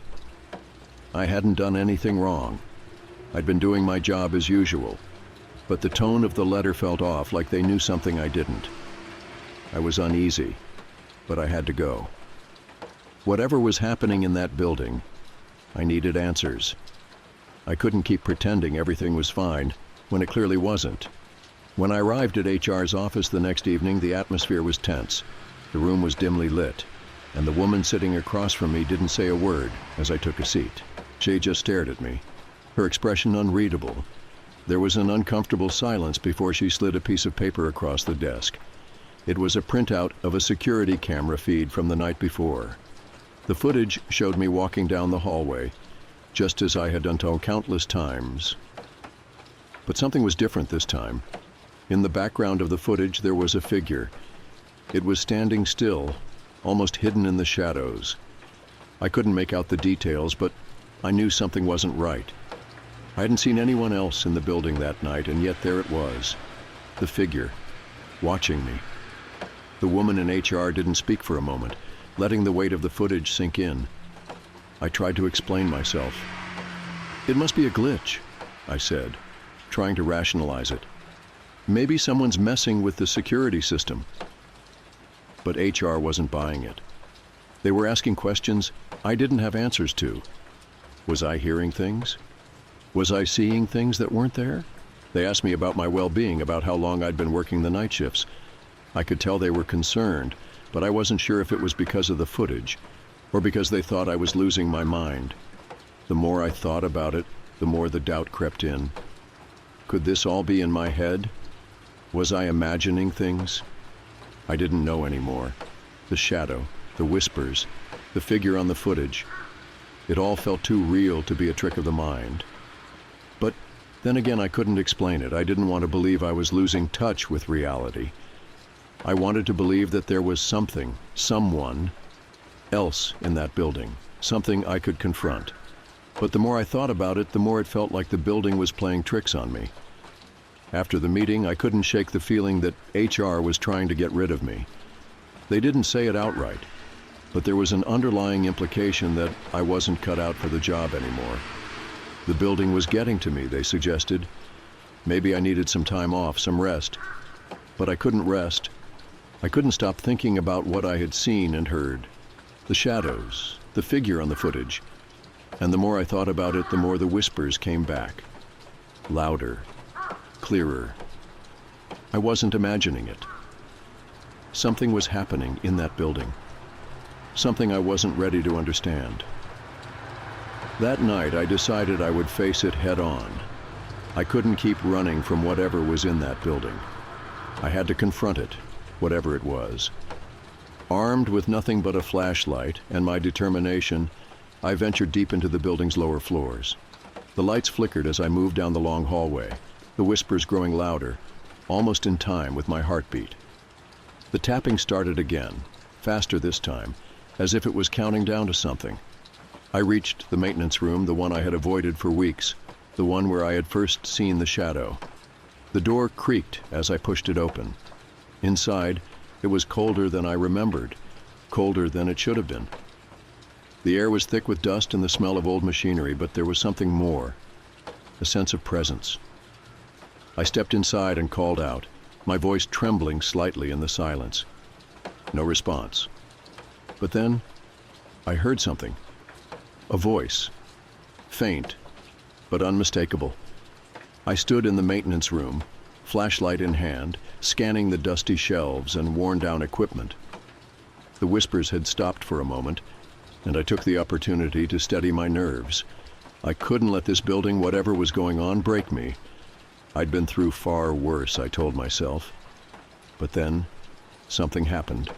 I hadn't done anything wrong. I'd been doing my job as usual, but the tone of the letter felt off, like they knew something I didn't. I was uneasy, but I had to go. Whatever was happening in that building, I needed answers. I couldn't keep pretending everything was fine when it clearly wasn't. When I arrived at HR's office the next evening, the atmosphere was tense. The room was dimly lit, and the woman sitting across from me didn't say a word as I took a seat. She just stared at me, her expression unreadable. There was an uncomfortable silence before she slid a piece of paper across the desk. It was a printout of a security camera feed from the night before. The footage showed me walking down the hallway, just as I had done so countless times. But something was different this time. In the background of the footage, there was a figure. It was standing still, almost hidden in the shadows. I couldn't make out the details, but I knew something wasn't right. I hadn't seen anyone else in the building that night, and yet there it was, the figure, watching me. The woman in HR didn't speak for a moment, letting the weight of the footage sink in. I tried to explain myself. "It must be a glitch," I said, trying to rationalize it. "Maybe someone's messing with the security system." But HR wasn't buying it. They were asking questions I didn't have answers to. Was I hearing things? Was I seeing things that weren't there? They asked me about my well-being, about how long I'd been working the night shifts. I could tell they were concerned, but I wasn't sure if it was because of the footage or because they thought I was losing my mind. The more I thought about it, the more the doubt crept in. Could this all be in my head? Was I imagining things? I didn't know anymore. The shadow, the whispers, the figure on the footage. It all felt too real to be a trick of the mind. But then again, I couldn't explain it. I didn't want to believe I was losing touch with reality. I wanted to believe that there was something, someone else in that building, something I could confront. But the more I thought about it, the more it felt like the building was playing tricks on me. After the meeting, I couldn't shake the feeling that HR was trying to get rid of me. They didn't say it outright, but there was an underlying implication that I wasn't cut out for the job anymore. The building was getting to me, they suggested. Maybe I needed some time off, some rest. But I couldn't rest. I couldn't stop thinking about what I had seen and heard. The shadows, the figure on the footage. And the more I thought about it, the more the whispers came back. Louder, clearer. I wasn't imagining it. Something was happening in that building. Something I wasn't ready to understand. That night, I decided I would face it head on. I couldn't keep running from whatever was in that building. I had to confront it, whatever it was. Armed with nothing but a flashlight and my determination, I ventured deep into the building's lower floors. The lights flickered as I moved down the long hallway, the whispers growing louder, almost in time with my heartbeat. The tapping started again, faster this time, as if it was counting down to something. I reached the maintenance room, the one I had avoided for weeks, the one where I had first seen the shadow. The door creaked as I pushed it open. Inside, it was colder than I remembered, colder than it should have been. The air was thick with dust and the smell of old machinery, but there was something more, a sense of presence. I stepped inside and called out, my voice trembling slightly in the silence. No response. But then, I heard something. A voice, faint, but unmistakable. I stood in the maintenance room, flashlight in hand, scanning the dusty shelves and worn-down equipment. The whispers had stopped for a moment, and I took the opportunity to steady my nerves. I couldn't let this building, whatever was going on, break me. I'd been through far worse, I told myself. But then, something happened.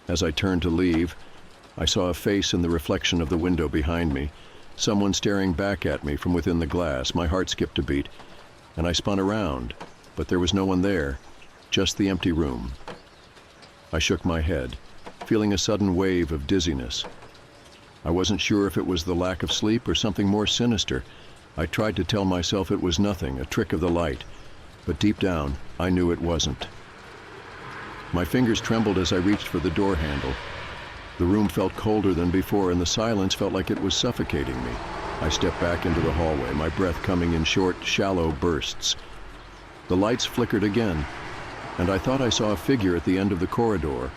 As I turned to leave, I saw a face in the reflection of the window behind me, someone staring back at me from within the glass. My heart skipped a beat, and I spun around, but there was no one there, just the empty room. I shook my head, feeling a sudden wave of dizziness. I wasn't sure if it was the lack of sleep or something more sinister. I tried to tell myself it was nothing, a trick of the light, but deep down, I knew it wasn't. My fingers trembled as I reached for the door handle. The room felt colder than before, and the silence felt like it was suffocating me. I stepped back into the hallway, my breath coming in short, shallow bursts. The lights flickered again, and I thought I saw a figure at the end of the corridor,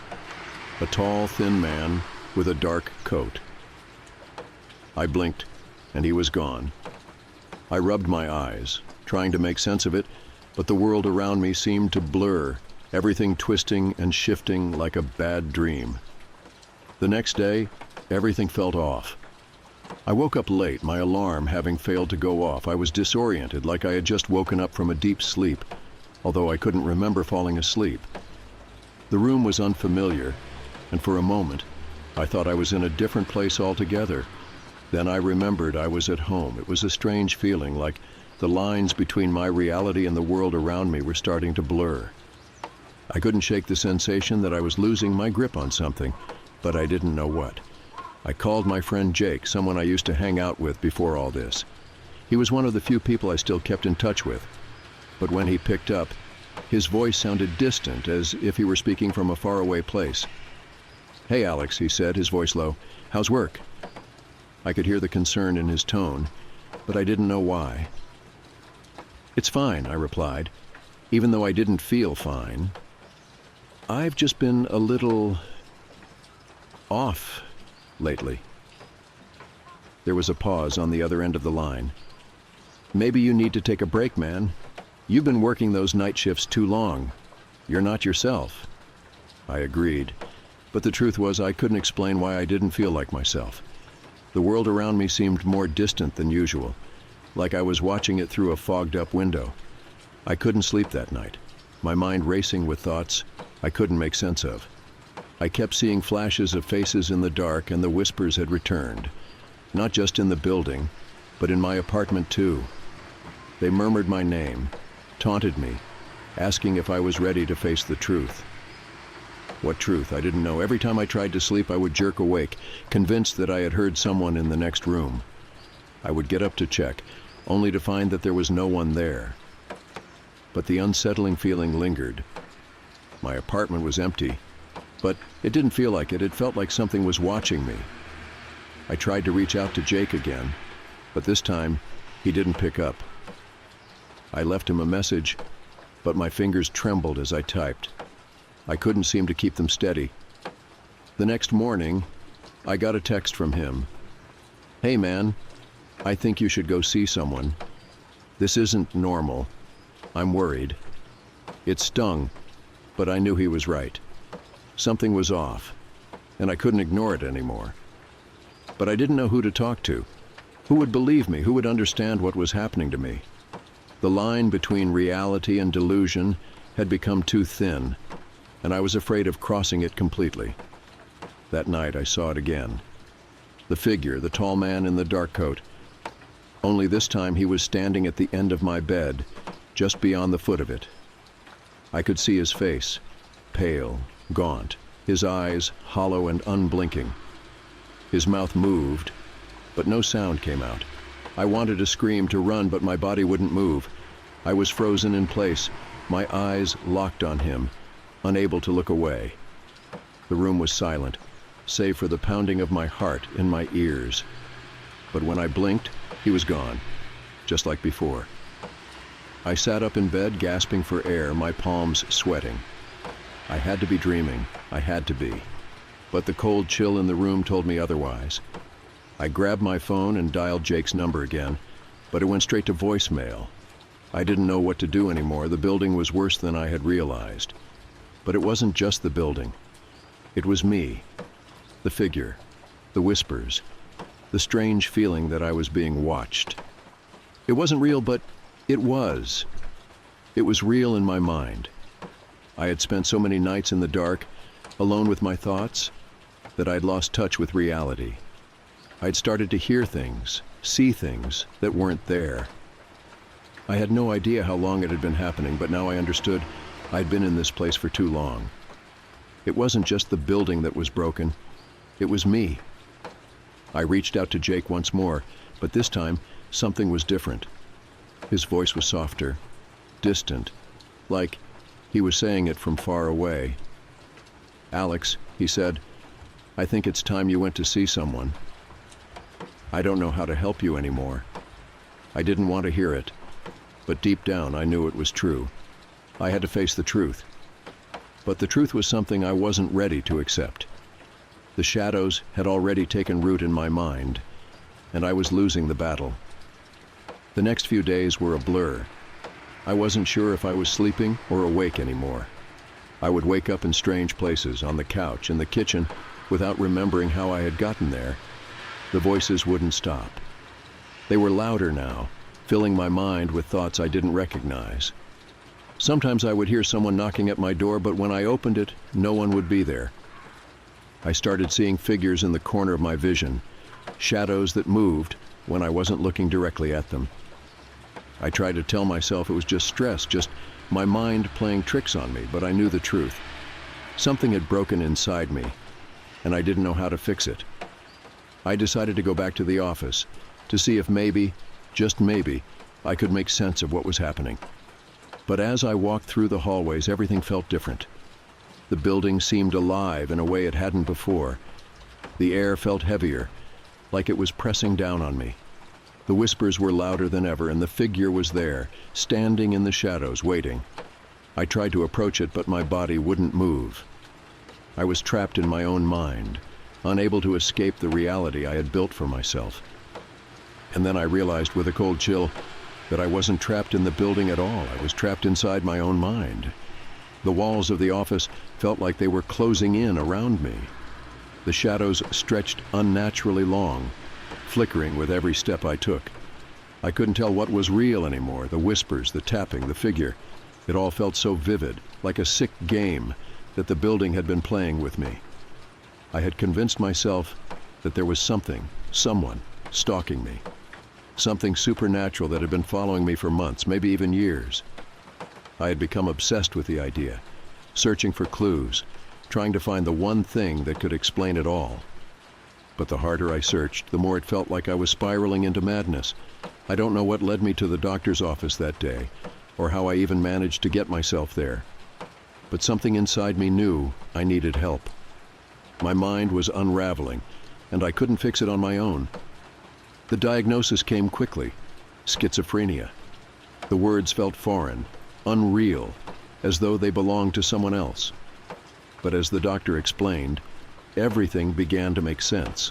a tall, thin man with a dark coat. I blinked, and he was gone. I rubbed my eyes, trying to make sense of it, but the world around me seemed to blur, everything twisting and shifting like a bad dream. The next day, everything felt off. I woke up late, my alarm having failed to go off. I was disoriented, like I had just woken up from a deep sleep, although I couldn't remember falling asleep. The room was unfamiliar, and for a moment, I thought I was in a different place altogether. Then I remembered I was at home. It was a strange feeling, like the lines between my reality and the world around me were starting to blur. I couldn't shake the sensation that I was losing my grip on something, but I didn't know what. I called my friend Jake, someone I used to hang out with before all this. He was one of the few people I still kept in touch with. But when he picked up, his voice sounded distant, as if he were speaking from a faraway place. "Hey, Alex," he said, his voice low. "How's work?" I could hear the concern in his tone, but I didn't know why. "It's fine," I replied, even though I didn't feel fine. "I've just been a little off lately." There was a pause on the other end of the line. "Maybe you need to take a break, man. You've been working those night shifts too long. You're not yourself." I agreed, but the truth was I couldn't explain why I didn't feel like myself. The world around me seemed more distant than usual, like I was watching it through a fogged-up window. I couldn't sleep that night, my mind racing with thoughts I couldn't make sense of. I kept seeing flashes of faces in the dark, and the whispers had returned, not just in the building, but in my apartment too. They murmured my name, taunted me, asking if I was ready to face the truth. What truth? I didn't know. Every time I tried to sleep, I would jerk awake, convinced that I had heard someone in the next room. I would get up to check, only to find that there was no one there. but the unsettling feeling lingered. My apartment was empty, but it didn't feel like it. It felt like something was watching me. I tried to reach out to Jake again, but this time he didn't pick up. I left him a message, but my fingers trembled as I typed. I couldn't seem to keep them steady. The next morning, I got a text from him. "Hey man, I think you should go see someone. This isn't normal. I'm worried." It stung, but I knew he was right. Something was off, and I couldn't ignore it anymore. But I didn't know who to talk to. Who would believe me? Who would understand what was happening to me? The line between reality and delusion had become too thin, and I was afraid of crossing it completely. That night I saw it again. The figure, the tall man in the dark coat. Only this time he was standing at the end of my bed, just beyond the foot of it. I could see his face, pale, gaunt, his eyes hollow and unblinking. His mouth moved, but no sound came out. I wanted to scream, to run, but my body wouldn't move. I was frozen in place, my eyes locked on him, unable to look away. The room was silent, save for the pounding of my heart in my ears. But when I blinked, he was gone, just like before. I sat up in bed, gasping for air, my palms sweating. I had to be dreaming. I had to be. But the cold chill in the room told me otherwise. I grabbed my phone and dialed Jake's number again, but it went straight to voicemail. I didn't know what to do anymore. The building was worse than I had realized. But it wasn't just the building. It was me. The figure. The whispers. The strange feeling that I was being watched. It wasn't real, but it was. It was real in my mind. I had spent so many nights in the dark, alone with my thoughts, that I'd lost touch with reality. I'd started to hear things, see things that weren't there. I had no idea how long it had been happening, but now I understood I'd been in this place for too long. It wasn't just the building that was broken, it was me. I reached out to Jake once more, but this time something was different. His voice was softer, distant, like he was saying it from far away. "Alex," he said, "I think it's time you went to see someone. I don't know how to help you anymore." I didn't want to hear it, but deep down I knew it was true. I had to face the truth. But the truth was something I wasn't ready to accept. The shadows had already taken root in my mind, and I was losing the battle. The next few days were a blur. I wasn't sure if I was sleeping or awake anymore. I would wake up in strange places, on the couch, in the kitchen, without remembering how I had gotten there. The voices wouldn't stop. They were louder now, filling my mind with thoughts I didn't recognize. Sometimes I would hear someone knocking at my door, but when I opened it, no one would be there. I started seeing figures in the corner of my vision, shadows that moved when I wasn't looking directly at them. I tried to tell myself it was just stress, just my mind playing tricks on me, but I knew the truth. Something had broken inside me, and I didn't know how to fix it. I decided to go back to the office to see if maybe, just maybe, I could make sense of what was happening. But as I walked through the hallways, everything felt different. The building seemed alive in a way it hadn't before. The air felt heavier, like it was pressing down on me. The whispers were louder than ever, and the figure was there, standing in the shadows, waiting. I tried to approach it, but my body wouldn't move. I was trapped in my own mind, unable to escape the reality I had built for myself. And then I realized with a cold chill that I wasn't trapped in the building at all. I was trapped inside my own mind. The walls of the office felt like they were closing in around me. The shadows stretched unnaturally long, flickering with every step I took. I couldn't tell what was real anymore, the whispers, the tapping, the figure. It all felt so vivid, like a sick game that the building had been playing with me. I had convinced myself that there was something, someone, stalking me. Something supernatural that had been following me for months, maybe even years. I had become obsessed with the idea, searching for clues, trying to find the one thing that could explain it all. But the harder I searched, the more it felt like I was spiraling into madness. I don't know what led me to the doctor's office that day, or how I even managed to get myself there. But something inside me knew I needed help. My mind was unraveling, and I couldn't fix it on my own. The diagnosis came quickly: schizophrenia. The words felt foreign, unreal, as though they belonged to someone else. But as the doctor explained, everything began to make sense.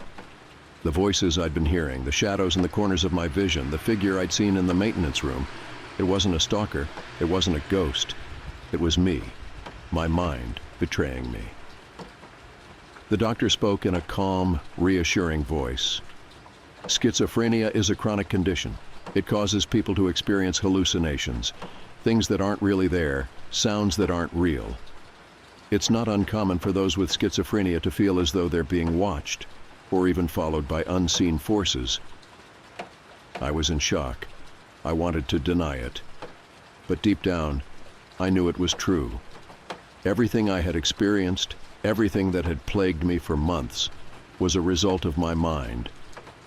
The voices I'd been hearing, the shadows in the corners of my vision, the figure I'd seen in the maintenance room. It wasn't a stalker, it wasn't a ghost. It was me, my mind, betraying me. The doctor spoke in a calm, reassuring voice. Schizophrenia is a chronic condition. It causes people to experience hallucinations, things that aren't really there, sounds that aren't real. It's not uncommon for those with schizophrenia to feel as though they're being watched, or even followed by unseen forces. I was in shock. I wanted to deny it. But deep down, I knew it was true. Everything I had experienced, everything that had plagued me for months, was a result of my mind,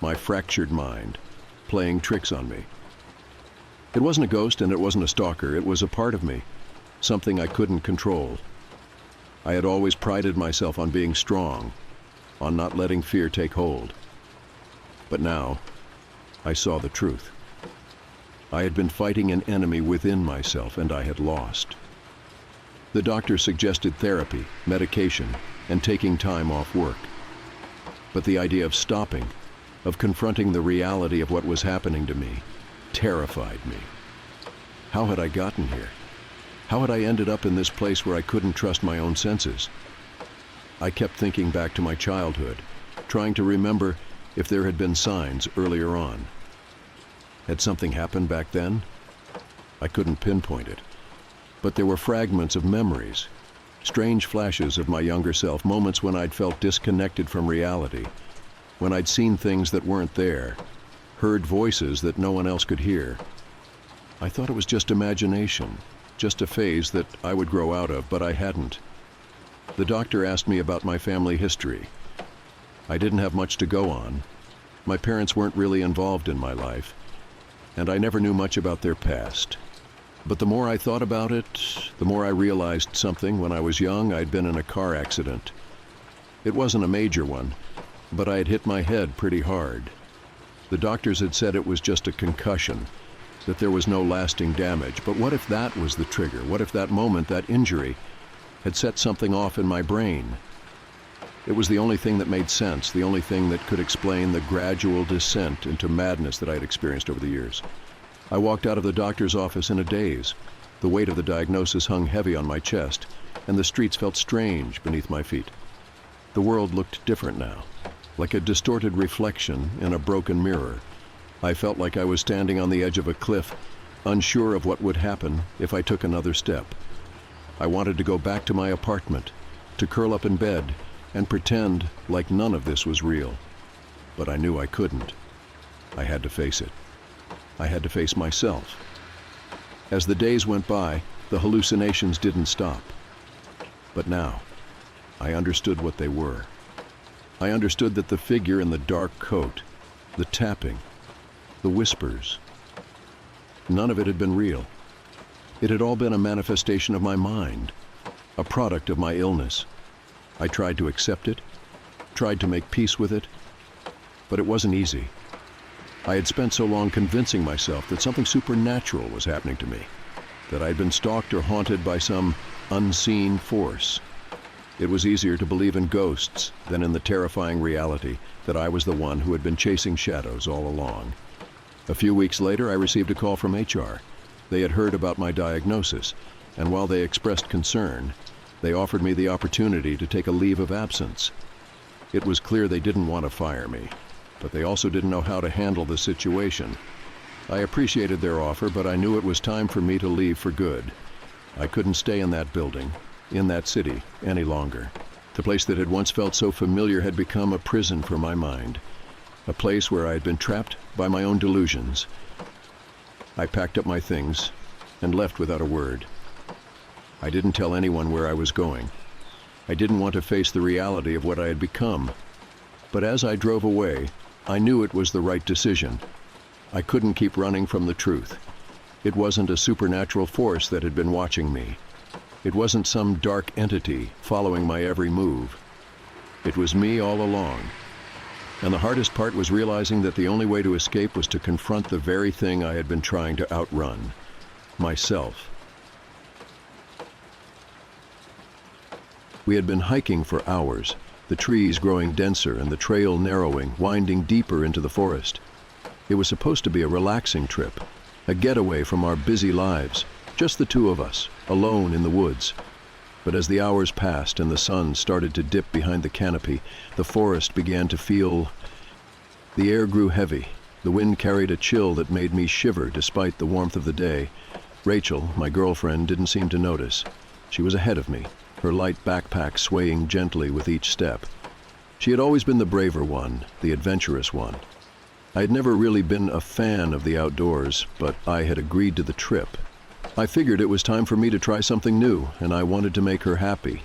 my fractured mind, playing tricks on me. It wasn't a ghost and it wasn't a stalker. It was a part of me, something I couldn't control. I had always prided myself on being strong, on not letting fear take hold. But now, I saw the truth. I had been fighting an enemy within myself, and I had lost. The doctor suggested therapy, medication, and taking time off work. But the idea of stopping, of confronting the reality of what was happening to me, terrified me. How had I gotten here? How had I ended up in this place where I couldn't trust my own senses? I kept thinking back to my childhood, trying to remember if there had been signs earlier on. Had something happened back then? I couldn't pinpoint it. But there were fragments of memories, strange flashes of my younger self, moments when I'd felt disconnected from reality, when I'd seen things that weren't there, heard voices that no one else could hear. I thought it was just imagination, just a phase that I would grow out of, but I hadn't. The doctor asked me about my family history. I didn't have much to go on. My parents weren't really involved in my life, and I never knew much about their past. But the more I thought about it, the more I realized something. When I was young, I'd been in a car accident. It wasn't a major one, but I had hit my head pretty hard. The doctors had said it was just a concussion, that there was no lasting damage. But what if that was the trigger? What if that moment, that injury, had set something off in my brain? It was the only thing that made sense, the only thing that could explain the gradual descent into madness that I had experienced over the years. I walked out of the doctor's office in a daze. The weight of the diagnosis hung heavy on my chest, and the streets felt strange beneath my feet. The world looked different now, like a distorted reflection in a broken mirror. I felt like I was standing on the edge of a cliff, unsure of what would happen if I took another step. I wanted to go back to my apartment, to curl up in bed, and pretend like none of this was real. But I knew I couldn't. I had to face it. I had to face myself. As the days went by, the hallucinations didn't stop. But now, I understood what they were. I understood that the figure in the dark coat, the tapping, the whispers, none of it had been real. It had all been a manifestation of my mind, a product of my illness. I tried to accept it, tried to make peace with it, but it wasn't easy. I had spent so long convincing myself that something supernatural was happening to me, that I had been stalked or haunted by some unseen force. It was easier to believe in ghosts than in the terrifying reality that I was the one who had been chasing shadows all along. A few weeks later, I received a call from HR. They had heard about my diagnosis, and while they expressed concern, they offered me the opportunity to take a leave of absence. It was clear they didn't want to fire me, but they also didn't know how to handle the situation. I appreciated their offer, but I knew it was time for me to leave for good. I couldn't stay in that building, in that city, any longer. The place that had once felt so familiar had become a prison for my mind, a place where I had been trapped by my own delusions. I packed up my things and left without a word. I didn't tell anyone where I was going. I didn't want to face the reality of what I had become. But as I drove away, I knew it was the right decision. I couldn't keep running from the truth. It wasn't a supernatural force that had been watching me. It wasn't some dark entity following my every move. It was me all along. And the hardest part was realizing that the only way to escape was to confront the very thing I had been trying to outrun, myself. We had been hiking for hours, the trees growing denser and the trail narrowing, winding deeper into the forest. It was supposed to be a relaxing trip, a getaway from our busy lives, just the two of us, alone in the woods. But as the hours passed and the sun started to dip behind the canopy, the forest began to feel... The air grew heavy. The wind carried a chill that made me shiver despite the warmth of the day. Rachel, my girlfriend, didn't seem to notice. She was ahead of me, her light backpack swaying gently with each step. She had always been the braver one, the adventurous one. I had never really been a fan of the outdoors, but I had agreed to the trip. I figured it was time for me to try something new, and I wanted to make her happy.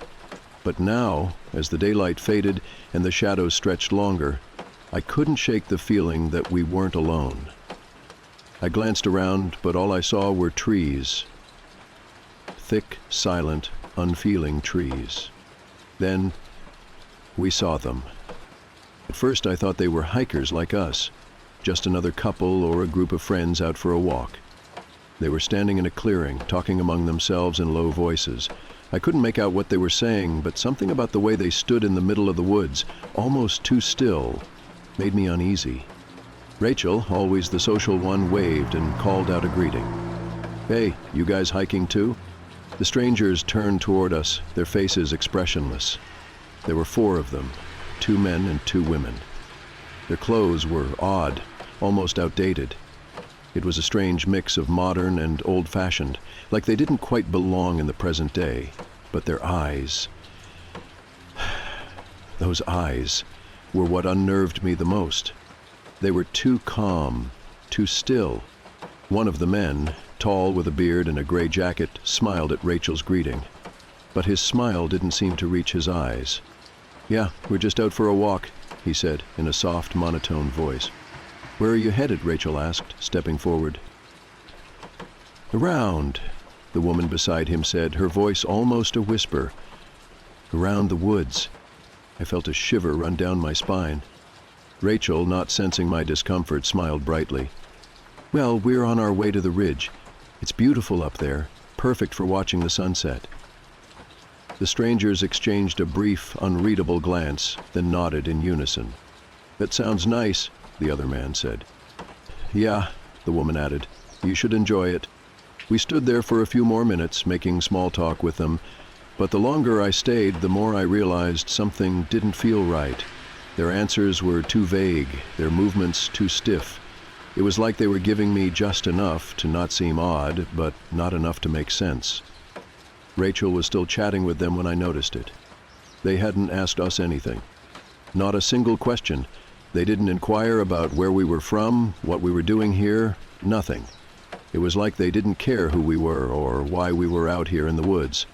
But now, as the daylight faded and the shadows stretched longer, I couldn't shake the feeling that we weren't alone. I glanced around, but all I saw were trees. Thick, silent, unfeeling trees. Then, we saw them. At first I thought they were hikers like us, just another couple or a group of friends out for a walk. They were standing in a clearing, talking among themselves in low voices. I couldn't make out what they were saying, but something about the way they stood in the middle of the woods, almost too still, made me uneasy. Rachel, always the social one, waved and called out a greeting. "Hey, you guys hiking too?" The strangers turned toward us, their faces expressionless. There were 4 of them, 2 men and 2 women. Their clothes were odd, almost outdated. It was a strange mix of modern and old-fashioned, like they didn't quite belong in the present day. But their eyes, those eyes, were what unnerved me the most. They were too calm, too still. One of the men, tall with a beard and a gray jacket, smiled at Rachel's greeting. But his smile didn't seem to reach his eyes. "Yeah, we're just out for a walk," he said in a soft, monotone voice. "Where are you headed?" Rachel asked, stepping forward. "Around," the woman beside him said, her voice almost a whisper. "Around the woods." I felt a shiver run down my spine. Rachel, not sensing my discomfort, smiled brightly. "Well, we're on our way to the ridge. It's beautiful up there, perfect for watching the sunset." The strangers exchanged a brief, unreadable glance, then nodded in unison. "That sounds nice," the other man said. "Yeah," the woman added. "You should enjoy it." We stood there for a few more minutes, making small talk with them, but the longer I stayed, the more I realized something didn't feel right. Their answers were too vague, their movements too stiff. It was like they were giving me just enough to not seem odd, but not enough to make sense. Rachel was still chatting with them when I noticed it. They hadn't asked us anything. Not a single question. They didn't inquire about where we were from, what we were doing here, nothing. It was like they didn't care who we were or why we were out here in the woods.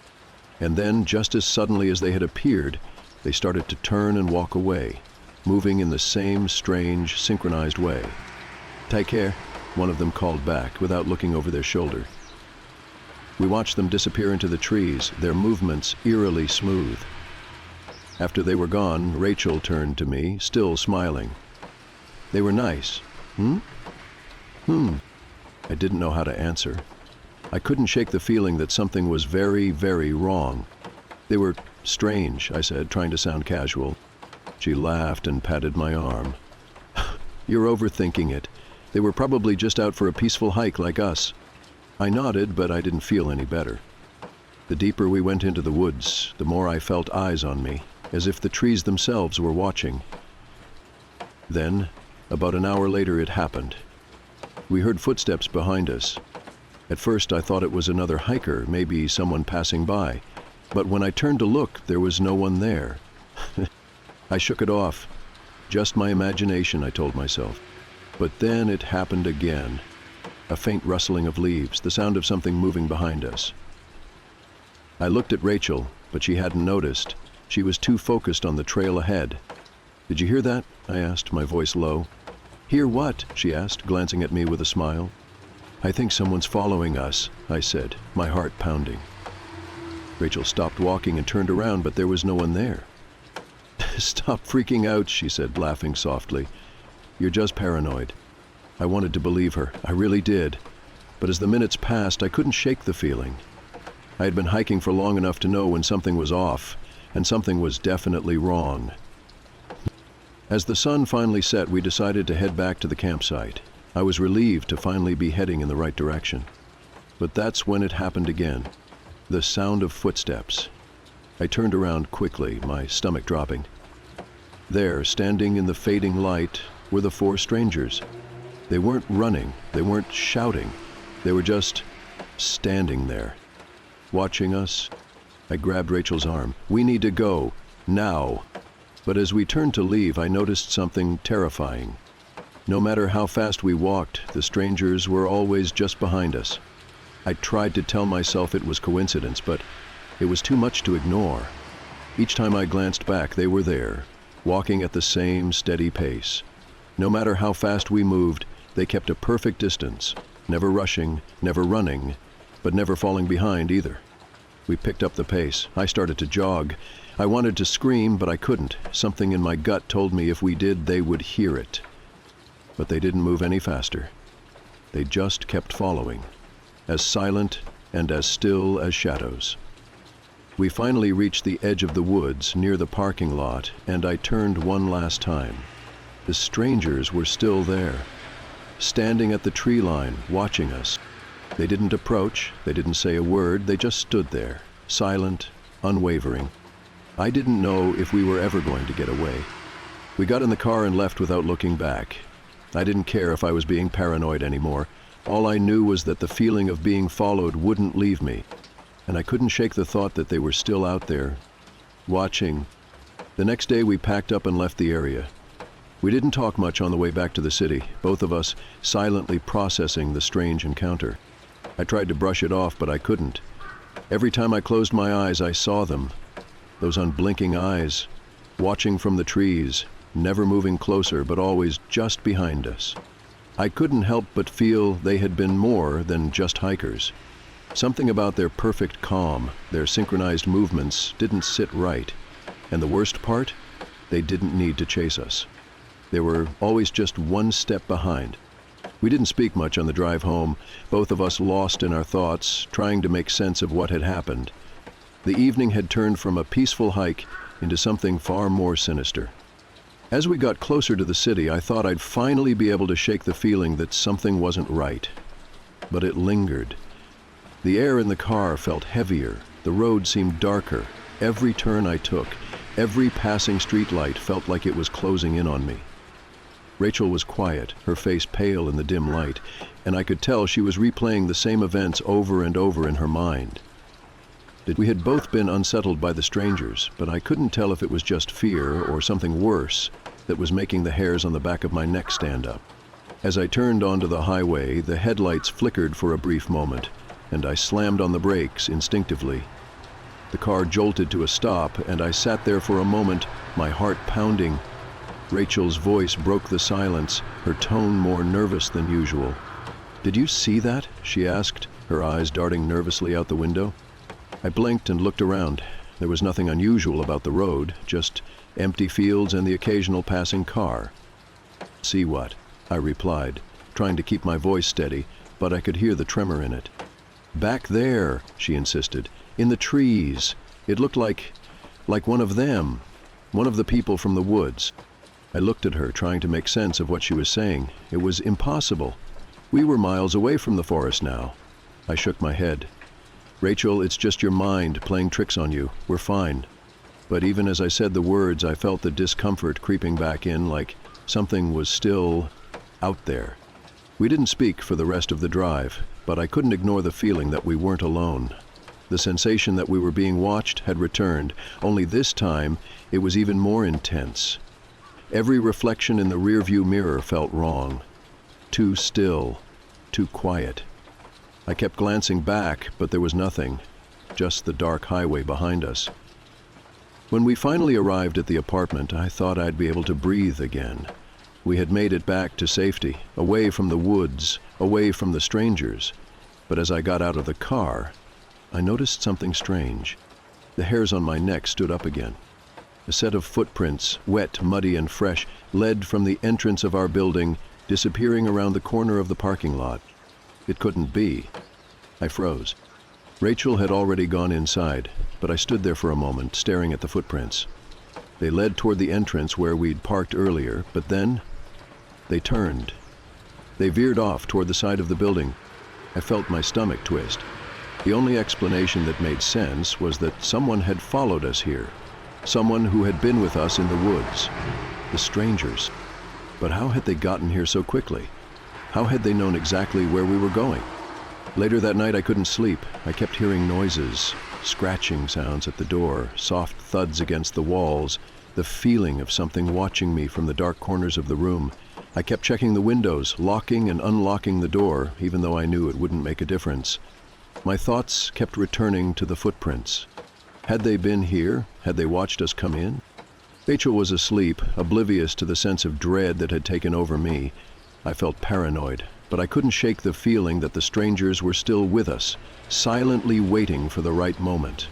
And then, just as suddenly as they had appeared, they started to turn and walk away, moving in the same strange, synchronized way. "Take care," one of them called back without looking over their shoulder. We watched them disappear into the trees, their movements eerily smooth. After they were gone, Rachel turned to me, still smiling. "They were nice. I didn't know how to answer. I couldn't shake the feeling that something was very, very wrong. "They were strange," I said, trying to sound casual. She laughed and patted my arm. "You're overthinking it. They were probably just out for a peaceful hike like us." I nodded, but I didn't feel any better. The deeper we went into the woods, the more I felt eyes on me, as if the trees themselves were watching. Then, about an hour later, it happened. We heard footsteps behind us. At first I thought it was another hiker, maybe someone passing by, but when I turned to look, there was no one there. I shook it off. Just my imagination, I told myself. But then it happened again. A faint rustling of leaves, the sound of something moving behind us. I looked at Rachel, but she hadn't noticed. She was too focused on the trail ahead. "Did you hear that?" I asked, my voice low. "Hear what?" she asked, glancing at me with a smile. "I think someone's following us," I said, my heart pounding. Rachel stopped walking and turned around, but there was no one there. "Stop freaking out," she said, laughing softly. "You're just paranoid." I wanted to believe her. I really did. But as the minutes passed, I couldn't shake the feeling. I had been hiking for long enough to know when something was off, and something was definitely wrong. As the sun finally set, we decided to head back to the campsite. I was relieved to finally be heading in the right direction. But that's when it happened again. The sound of footsteps. I turned around quickly, my stomach dropping. There, standing in the fading light, were the four strangers. They weren't running, they weren't shouting. They were just standing there, watching us. I grabbed Rachel's arm. "We need to go, now." But as we turned to leave, I noticed something terrifying. No matter how fast we walked, the strangers were always just behind us. I tried to tell myself it was coincidence, but it was too much to ignore. Each time I glanced back, they were there, walking at the same steady pace. No matter how fast we moved, they kept a perfect distance, never rushing, never running, but never falling behind either. We picked up the pace. I started to jog. I wanted to scream, but I couldn't. Something in my gut told me if we did, they would hear it. But they didn't move any faster. They just kept following, as silent and as still as shadows. We finally reached the edge of the woods near the parking lot, and I turned one last time. The strangers were still there, standing at the tree line, watching us. They didn't approach, they didn't say a word, they just stood there, silent, unwavering. I didn't know if we were ever going to get away. We got in the car and left without looking back. I didn't care if I was being paranoid anymore. All I knew was that the feeling of being followed wouldn't leave me, and I couldn't shake the thought that they were still out there, watching. The next day we packed up and left the area. We didn't talk much on the way back to the city, both of us silently processing the strange encounter. I tried to brush it off, but I couldn't. Every time I closed my eyes, I saw them. Those unblinking eyes, watching from the trees, never moving closer, but always just behind us. I couldn't help but feel they had been more than just hikers. Something about their perfect calm, their synchronized movements, didn't sit right. And the worst part? They didn't need to chase us. They were always just one step behind. We didn't speak much on the drive home, both of us lost in our thoughts, trying to make sense of what had happened. The evening had turned from a peaceful hike into something far more sinister. As we got closer to the city, I thought I'd finally be able to shake the feeling that something wasn't right. But it lingered. The air in the car felt heavier, the road seemed darker. Every turn I took, every passing streetlight felt like it was closing in on me. Rachel was quiet, her face pale in the dim light, and I could tell she was replaying the same events over and over in her mind. We had both been unsettled by the strangers, but I couldn't tell if it was just fear or something worse that was making the hairs on the back of my neck stand up. As I turned onto the highway, the headlights flickered for a brief moment, and I slammed on the brakes instinctively. The car jolted to a stop, and I sat there for a moment, my heart pounding. Rachel's voice broke the silence, her tone more nervous than usual. "Did you see that?" she asked, her eyes darting nervously out the window. I blinked and looked around. There was nothing unusual about the road, just empty fields and the occasional passing car. "See what?" I replied, trying to keep my voice steady, but I could hear the tremor in it. "Back there," she insisted, "in the trees. It looked like one of them, one of the people from the woods." I looked at her, trying to make sense of what she was saying. It was impossible. We were miles away from the forest now. I shook my head. "Rachel, it's just your mind playing tricks on you. We're fine." But even as I said the words, I felt the discomfort creeping back in, like something was still out there. We didn't speak for the rest of the drive, but I couldn't ignore the feeling that we weren't alone. The sensation that we were being watched had returned, only this time it was even more intense. Every reflection in the rearview mirror felt wrong. Too still, too quiet. I kept glancing back, but there was nothing, just the dark highway behind us. When we finally arrived at the apartment, I thought I'd be able to breathe again. We had made it back to safety, away from the woods, away from the strangers. But as I got out of the car, I noticed something strange. The hairs on my neck stood up again. A set of footprints, wet, muddy, and fresh, led from the entrance of our building, disappearing around the corner of the parking lot. It couldn't be. I froze. Rachel had already gone inside, but I stood there for a moment, staring at the footprints. They led toward the entrance where we'd parked earlier, but then they turned. They veered off toward the side of the building. I felt my stomach twist. The only explanation that made sense was that someone had followed us here. Someone who had been with us in the woods. The strangers. But how had they gotten here so quickly? How had they known exactly where we were going? Later that night I couldn't sleep. I kept hearing noises, scratching sounds at the door, soft thuds against the walls, the feeling of something watching me from the dark corners of the room. I kept checking the windows, locking and unlocking the door, even though I knew it wouldn't make a difference. My thoughts kept returning to the footprints. Had they been here? Had they watched us come in? Rachel was asleep, oblivious to the sense of dread that had taken over me. I felt paranoid, but I couldn't shake the feeling that the strangers were still with us, silently waiting for the right moment.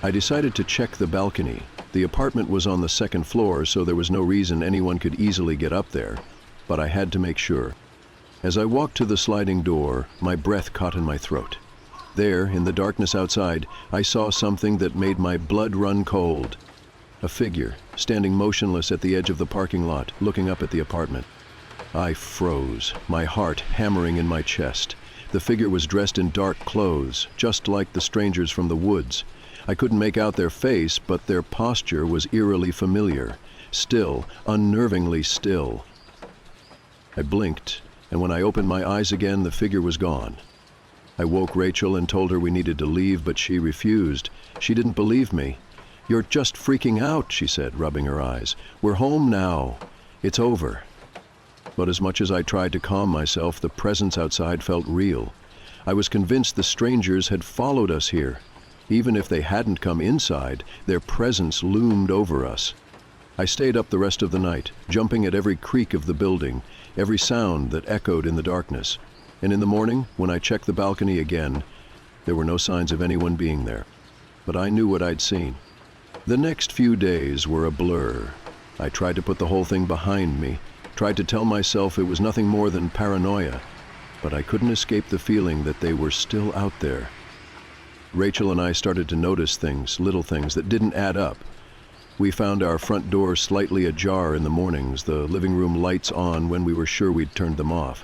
I decided to check the balcony. The apartment was on the second floor, so there was no reason anyone could easily get up there, but I had to make sure. As I walked to the sliding door, my breath caught in my throat. There, in the darkness outside, I saw something that made my blood run cold. A figure, standing motionless at the edge of the parking lot, looking up at the apartment. I froze, my heart hammering in my chest. The figure was dressed in dark clothes, just like the strangers from the woods. I couldn't make out their face, but their posture was eerily familiar. Still, unnervingly still. I blinked, and when I opened my eyes again, the figure was gone. I woke Rachel and told her we needed to leave, but she refused. She didn't believe me. "You're just freaking out," she said, rubbing her eyes. "We're home now. It's over." But as much as I tried to calm myself, the presence outside felt real. I was convinced the strangers had followed us here. Even if they hadn't come inside, their presence loomed over us. I stayed up the rest of the night, jumping at every creak of the building, every sound that echoed in the darkness. And in the morning, when I checked the balcony again, there were no signs of anyone being there. But I knew what I'd seen. The next few days were a blur. I tried to put the whole thing behind me, tried to tell myself it was nothing more than paranoia, but I couldn't escape the feeling that they were still out there. Rachel and I started to notice things, little things that didn't add up. We found our front door slightly ajar in the mornings, the living room lights on when we were sure we'd turned them off.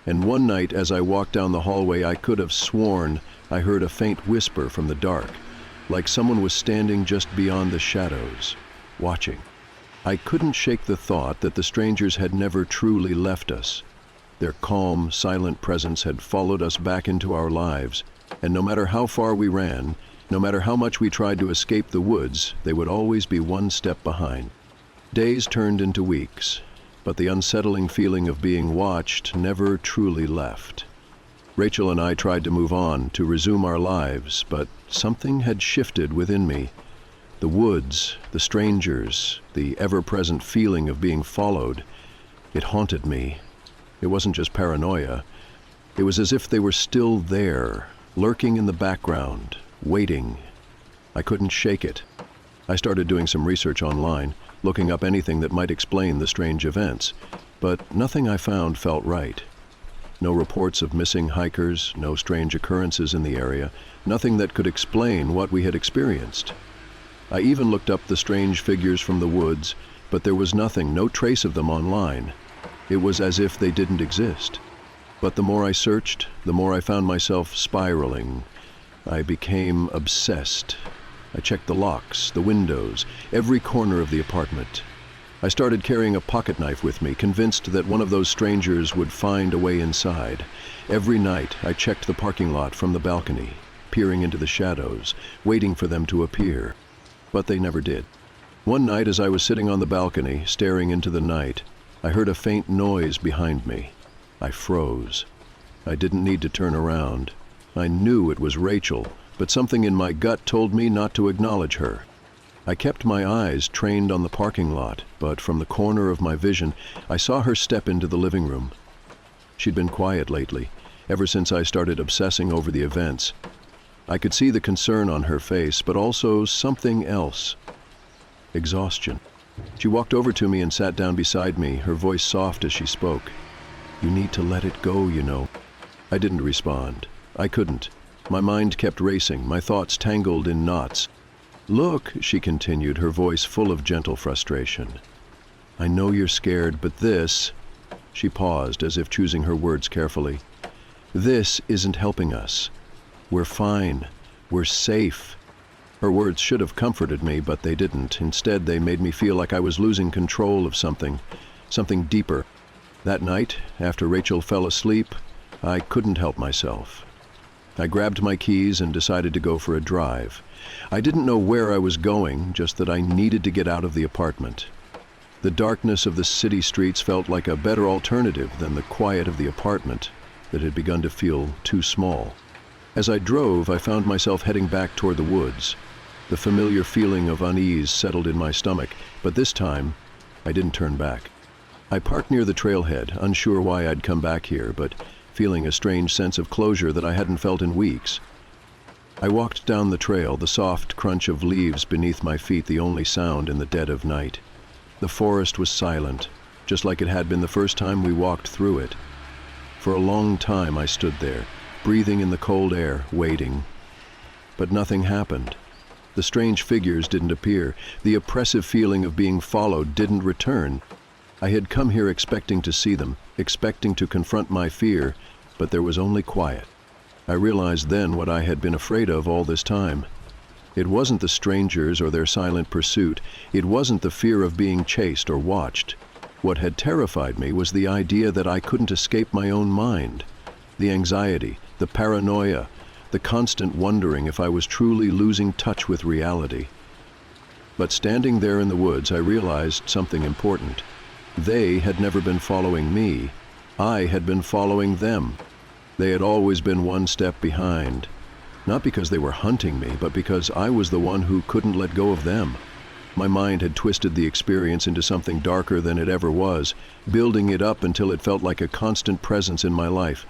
And one night as I walked down the hallway, I could have sworn I heard a faint whisper from the dark, like someone was standing just beyond the shadows, watching. I couldn't shake the thought that the strangers had never truly left us. Their calm, silent presence had followed us back into our lives, and no matter how far we ran, no matter how much we tried to escape the woods, they would always be one step behind. Days turned into weeks, but the unsettling feeling of being watched never truly left. Rachel and I tried to move on, to resume our lives, but something had shifted within me. The woods, the strangers, the ever-present feeling of being followed, it haunted me. It wasn't just paranoia. It was as if they were still there, lurking in the background, waiting. I couldn't shake it. I started doing some research online, looking up anything that might explain the strange events, but nothing I found felt right. No reports of missing hikers, no strange occurrences in the area, nothing that could explain what we had experienced. I even looked up the strange figures from the woods, but there was nothing, no trace of them online. It was as if they didn't exist. But the more I searched, the more I found myself spiraling. I became obsessed. I checked the locks, the windows, every corner of the apartment. I started carrying a pocket knife with me, convinced that one of those strangers would find a way inside. Every night I checked the parking lot from the balcony, peering into the shadows, waiting for them to appear. But they never did. One night as I was sitting on the balcony, staring into the night, I heard a faint noise behind me. I froze. I didn't need to turn around. I knew it was Rachel, but something in my gut told me not to acknowledge her. I kept my eyes trained on the parking lot, but from the corner of my vision, I saw her step into the living room. She'd been quiet lately, ever since I started obsessing over the events. I could see the concern on her face, but also something else. Exhaustion. She walked over to me and sat down beside me, her voice soft as she spoke. "You need to let it go, you know." I didn't respond. I couldn't. My mind kept racing, my thoughts tangled in knots. "Look," she continued, her voice full of gentle frustration. "I know you're scared, but this—" She paused, as if choosing her words carefully. "This isn't helping us. We're fine. We're safe." Her words should have comforted me, but they didn't. Instead, they made me feel like I was losing control of something deeper. That night, after Rachel fell asleep, I couldn't help myself. I grabbed my keys and decided to go for a drive. I didn't know where I was going, just that I needed to get out of the apartment. The darkness of the city streets felt like a better alternative than the quiet of the apartment that had begun to feel too small. As I drove, I found myself heading back toward the woods. The familiar feeling of unease settled in my stomach, but this time, I didn't turn back. I parked near the trailhead, unsure why I'd come back here, but feeling a strange sense of closure that I hadn't felt in weeks. I walked down the trail, the soft crunch of leaves beneath my feet the only sound in the dead of night. The forest was silent, just like it had been the first time we walked through it. For a long time I stood there, breathing in the cold air, waiting. But nothing happened. The strange figures didn't appear. The oppressive feeling of being followed didn't return. I had come here expecting to see them, expecting to confront my fear, but there was only quiet. I realized then what I had been afraid of all this time. It wasn't the strangers or their silent pursuit. It wasn't the fear of being chased or watched. What had terrified me was the idea that I couldn't escape my own mind. The anxiety, the paranoia, the constant wondering if I was truly losing touch with reality. But standing there in the woods, I realized something important. They had never been following me. I had been following them. They had always been one step behind. Not because they were hunting me, but because I was the one who couldn't let go of them. My mind had twisted the experience into something darker than it ever was, building it up until it felt like a constant presence in my life.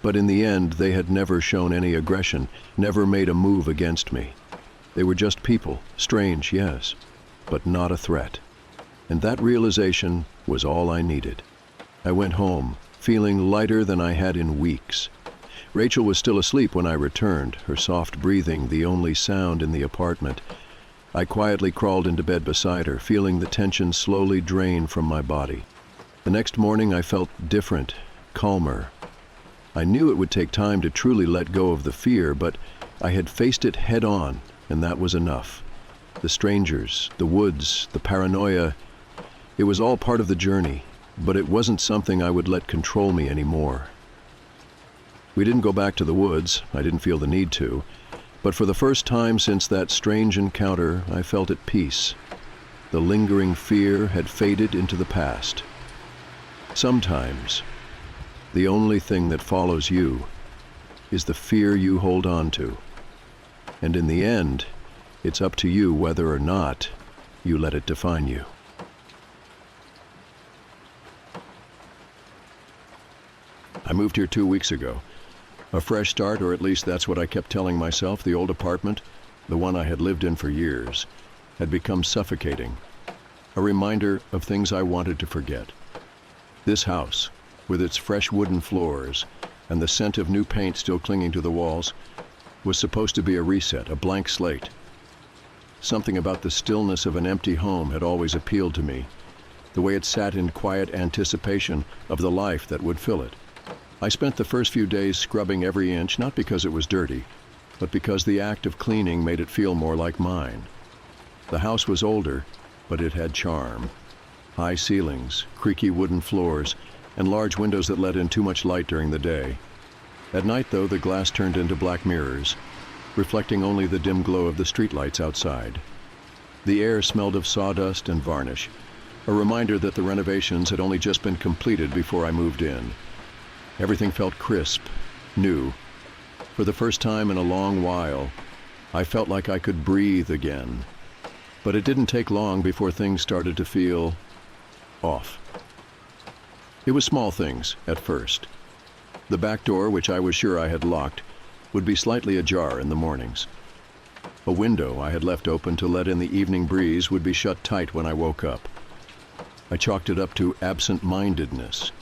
But in the end, they had never shown any aggression, never made a move against me. They were just people, strange, yes, but not a threat. And that realization was all I needed. I went home, feeling lighter than I had in weeks. Rachel was still asleep when I returned, her soft breathing the only sound in the apartment. I quietly crawled into bed beside her, feeling the tension slowly drain from my body. The next morning I felt different, calmer. I knew it would take time to truly let go of the fear, but I had faced it head on, and that was enough. The strangers, the woods, the paranoia, it was all part of the journey, but it wasn't something I would let control me anymore. We didn't go back to the woods. I didn't feel the need to. But for the first time since that strange encounter, I felt at peace. The lingering fear had faded into the past. Sometimes, the only thing that follows you is the fear you hold on to. And in the end, it's up to you whether or not you let it define you. I moved here 2 weeks ago. A fresh start, or at least that's what I kept telling myself. The old apartment, the one I had lived in for years, had become suffocating. A reminder of things I wanted to forget. This house, with its fresh wooden floors and the scent of new paint still clinging to the walls, was supposed to be a reset, a blank slate. Something about the stillness of an empty home had always appealed to me, the way it sat in quiet anticipation of the life that would fill it. I spent the first few days scrubbing every inch, not because it was dirty, but because the act of cleaning made it feel more like mine. The house was older, but it had charm. High ceilings, creaky wooden floors, and large windows that let in too much light during the day. At night, though, the glass turned into black mirrors, reflecting only the dim glow of the streetlights outside. The air smelled of sawdust and varnish, a reminder that the renovations had only just been completed before I moved in. Everything felt crisp, new. For the first time in a long while, I felt like I could breathe again. But it didn't take long before things started to feel off. It was small things at first. The back door, which I was sure I had locked, would be slightly ajar in the mornings. A window I had left open to let in the evening breeze would be shut tight when I woke up. I chalked it up to absent-mindedness.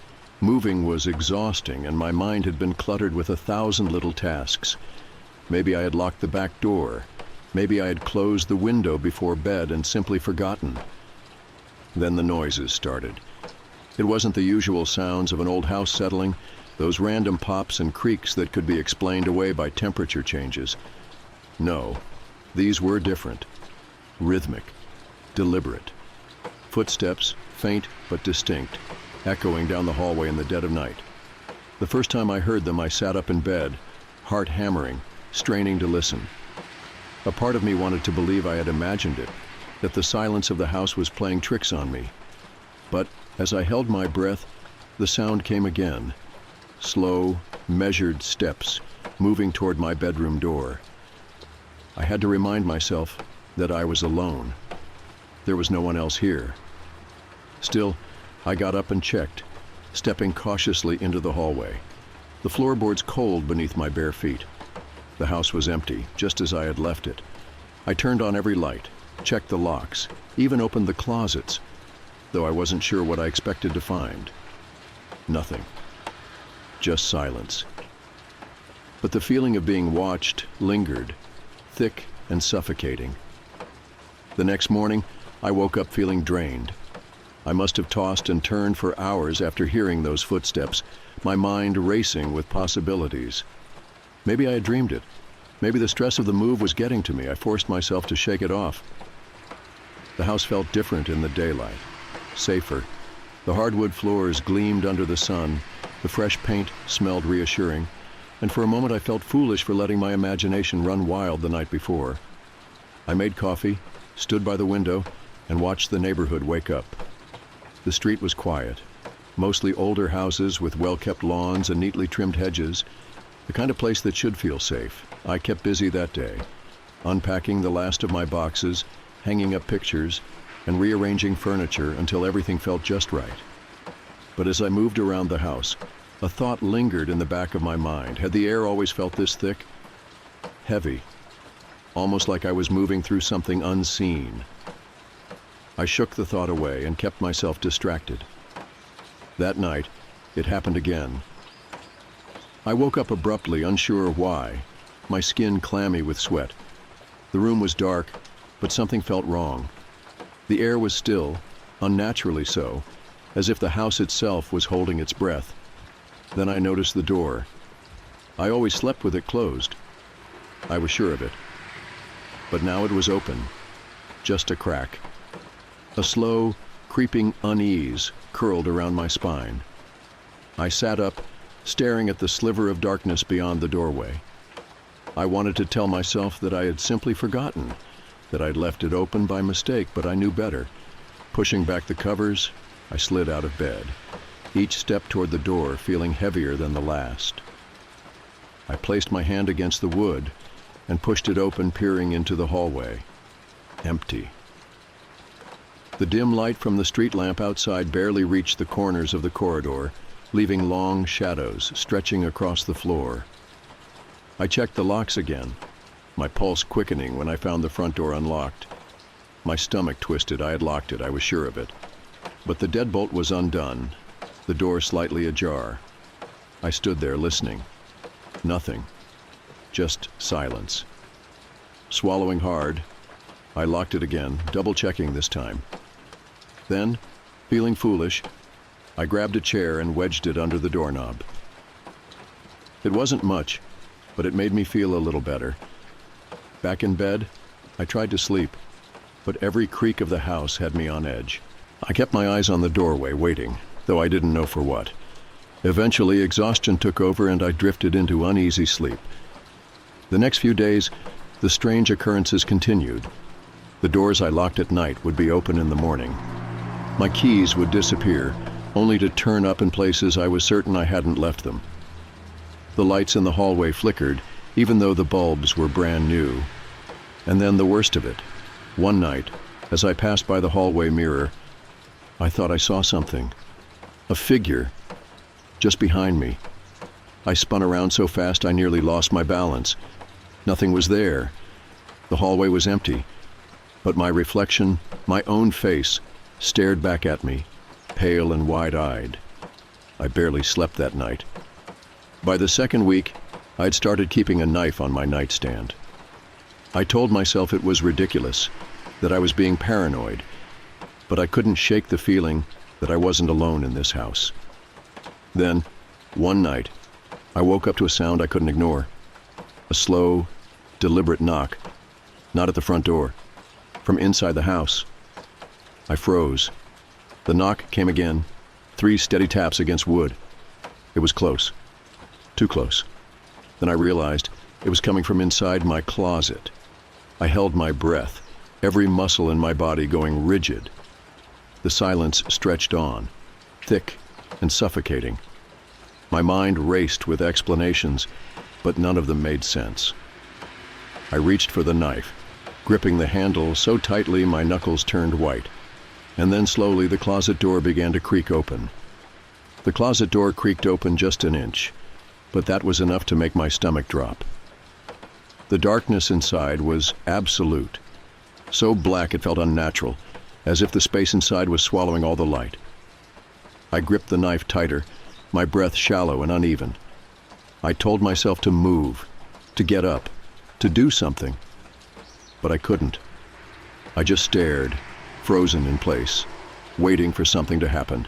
Moving was exhausting, and my mind had been cluttered with 1,000 little tasks. Maybe I had locked the back door. Maybe I had closed the window before bed and simply forgotten. Then the noises started. It wasn't the usual sounds of an old house settling, those random pops and creaks that could be explained away by temperature changes. No, these were different. Rhythmic, deliberate. Footsteps, faint but distinct, echoing down the hallway in the dead of night. The first time I heard them, I sat up in bed, heart hammering, straining to listen. A part of me wanted to believe I had imagined it, that the silence of the house was playing tricks on me. But as I held my breath, the sound came again. Slow, measured steps, moving toward my bedroom door. I had to remind myself that I was alone. There was no one else here. Still, I got up and checked, stepping cautiously into the hallway. The floorboards cold beneath my bare feet. The house was empty, just as I had left it. I turned on every light, checked the locks, even opened the closets, though I wasn't sure what I expected to find. Nothing. Just silence. But the feeling of being watched lingered, thick and suffocating. The next morning, I woke up feeling drained. I must have tossed and turned for hours after hearing those footsteps, my mind racing with possibilities. Maybe I had dreamed it. Maybe the stress of the move was getting to me. I forced myself to shake it off. The house felt different in the daylight, safer. The hardwood floors gleamed under the sun, the fresh paint smelled reassuring, and for a moment I felt foolish for letting my imagination run wild the night before. I made coffee, stood by the window, and watched the neighborhood wake up. The street was quiet, mostly older houses with well-kept lawns and neatly trimmed hedges, the kind of place that should feel safe. I kept busy that day, unpacking the last of my boxes, hanging up pictures, and rearranging furniture until everything felt just right. But as I moved around the house, a thought lingered in the back of my mind. Had the air always felt this thick? Heavy, almost like I was moving through something unseen. I shook the thought away and kept myself distracted. That night, it happened again. I woke up abruptly, unsure why, my skin clammy with sweat. The room was dark, but something felt wrong. The air was still, unnaturally so, as if the house itself was holding its breath. Then I noticed the door. I always slept with it closed. I was sure of it. But now it was open, just a crack. A slow, creeping unease curled around my spine. I sat up, staring at the sliver of darkness beyond the doorway. I wanted to tell myself that I had simply forgotten, that I'd left it open by mistake, but I knew better. Pushing back the covers, I slid out of bed, each step toward the door feeling heavier than the last. I placed my hand against the wood and pushed it open, peering into the hallway. Empty. The dim light from the street lamp outside barely reached the corners of the corridor, leaving long shadows stretching across the floor. I checked the locks again, my pulse quickening when I found the front door unlocked. My stomach twisted. I had locked it, I was sure of it. But the deadbolt was undone, the door slightly ajar. I stood there listening. Nothing. Just silence. Swallowing hard, I locked it again, double-checking this time. Then, feeling foolish, I grabbed a chair and wedged it under the doorknob. It wasn't much, but it made me feel a little better. Back in bed, I tried to sleep, but every creak of the house had me on edge. I kept my eyes on the doorway, waiting, though I didn't know for what. Eventually, exhaustion took over and I drifted into uneasy sleep. The next few days, the strange occurrences continued. The doors I locked at night would be open in the morning. My keys would disappear, only to turn up in places I was certain I hadn't left them. The lights in the hallway flickered, even though the bulbs were brand new. And then the worst of it. One night, As I passed by the hallway mirror, I thought I saw something. A figure, just behind me. I spun around so fast I nearly lost my balance. Nothing was there. The hallway was empty, but my reflection, my own face, stared back at me, pale and wide-eyed. I barely slept that night. By the second week, I'd started keeping a knife on my nightstand. I told myself it was ridiculous, that I was being paranoid, but I couldn't shake the feeling that I wasn't alone in this house. Then, one night, I woke up to a sound I couldn't ignore. A slow, deliberate knock, not at the front door, from inside the house. I froze. The knock came again, 3 steady taps against wood. It was close. Too close. Then I realized it was coming from inside my closet. I held my breath, every muscle in my body going rigid. The silence stretched on, thick and suffocating. My mind raced with explanations, but none of them made sense. I reached for the knife, gripping the handle so tightly my knuckles turned white, and then slowly the closet door began to creak open. The closet door creaked open just an inch, but that was enough to make my stomach drop. The darkness inside was absolute, so black it felt unnatural, as if the space inside was swallowing all the light. I gripped the knife tighter, my breath shallow and uneven. I told myself to move, to get up, to do something, but I couldn't. I just stared, frozen in place, waiting for something to happen.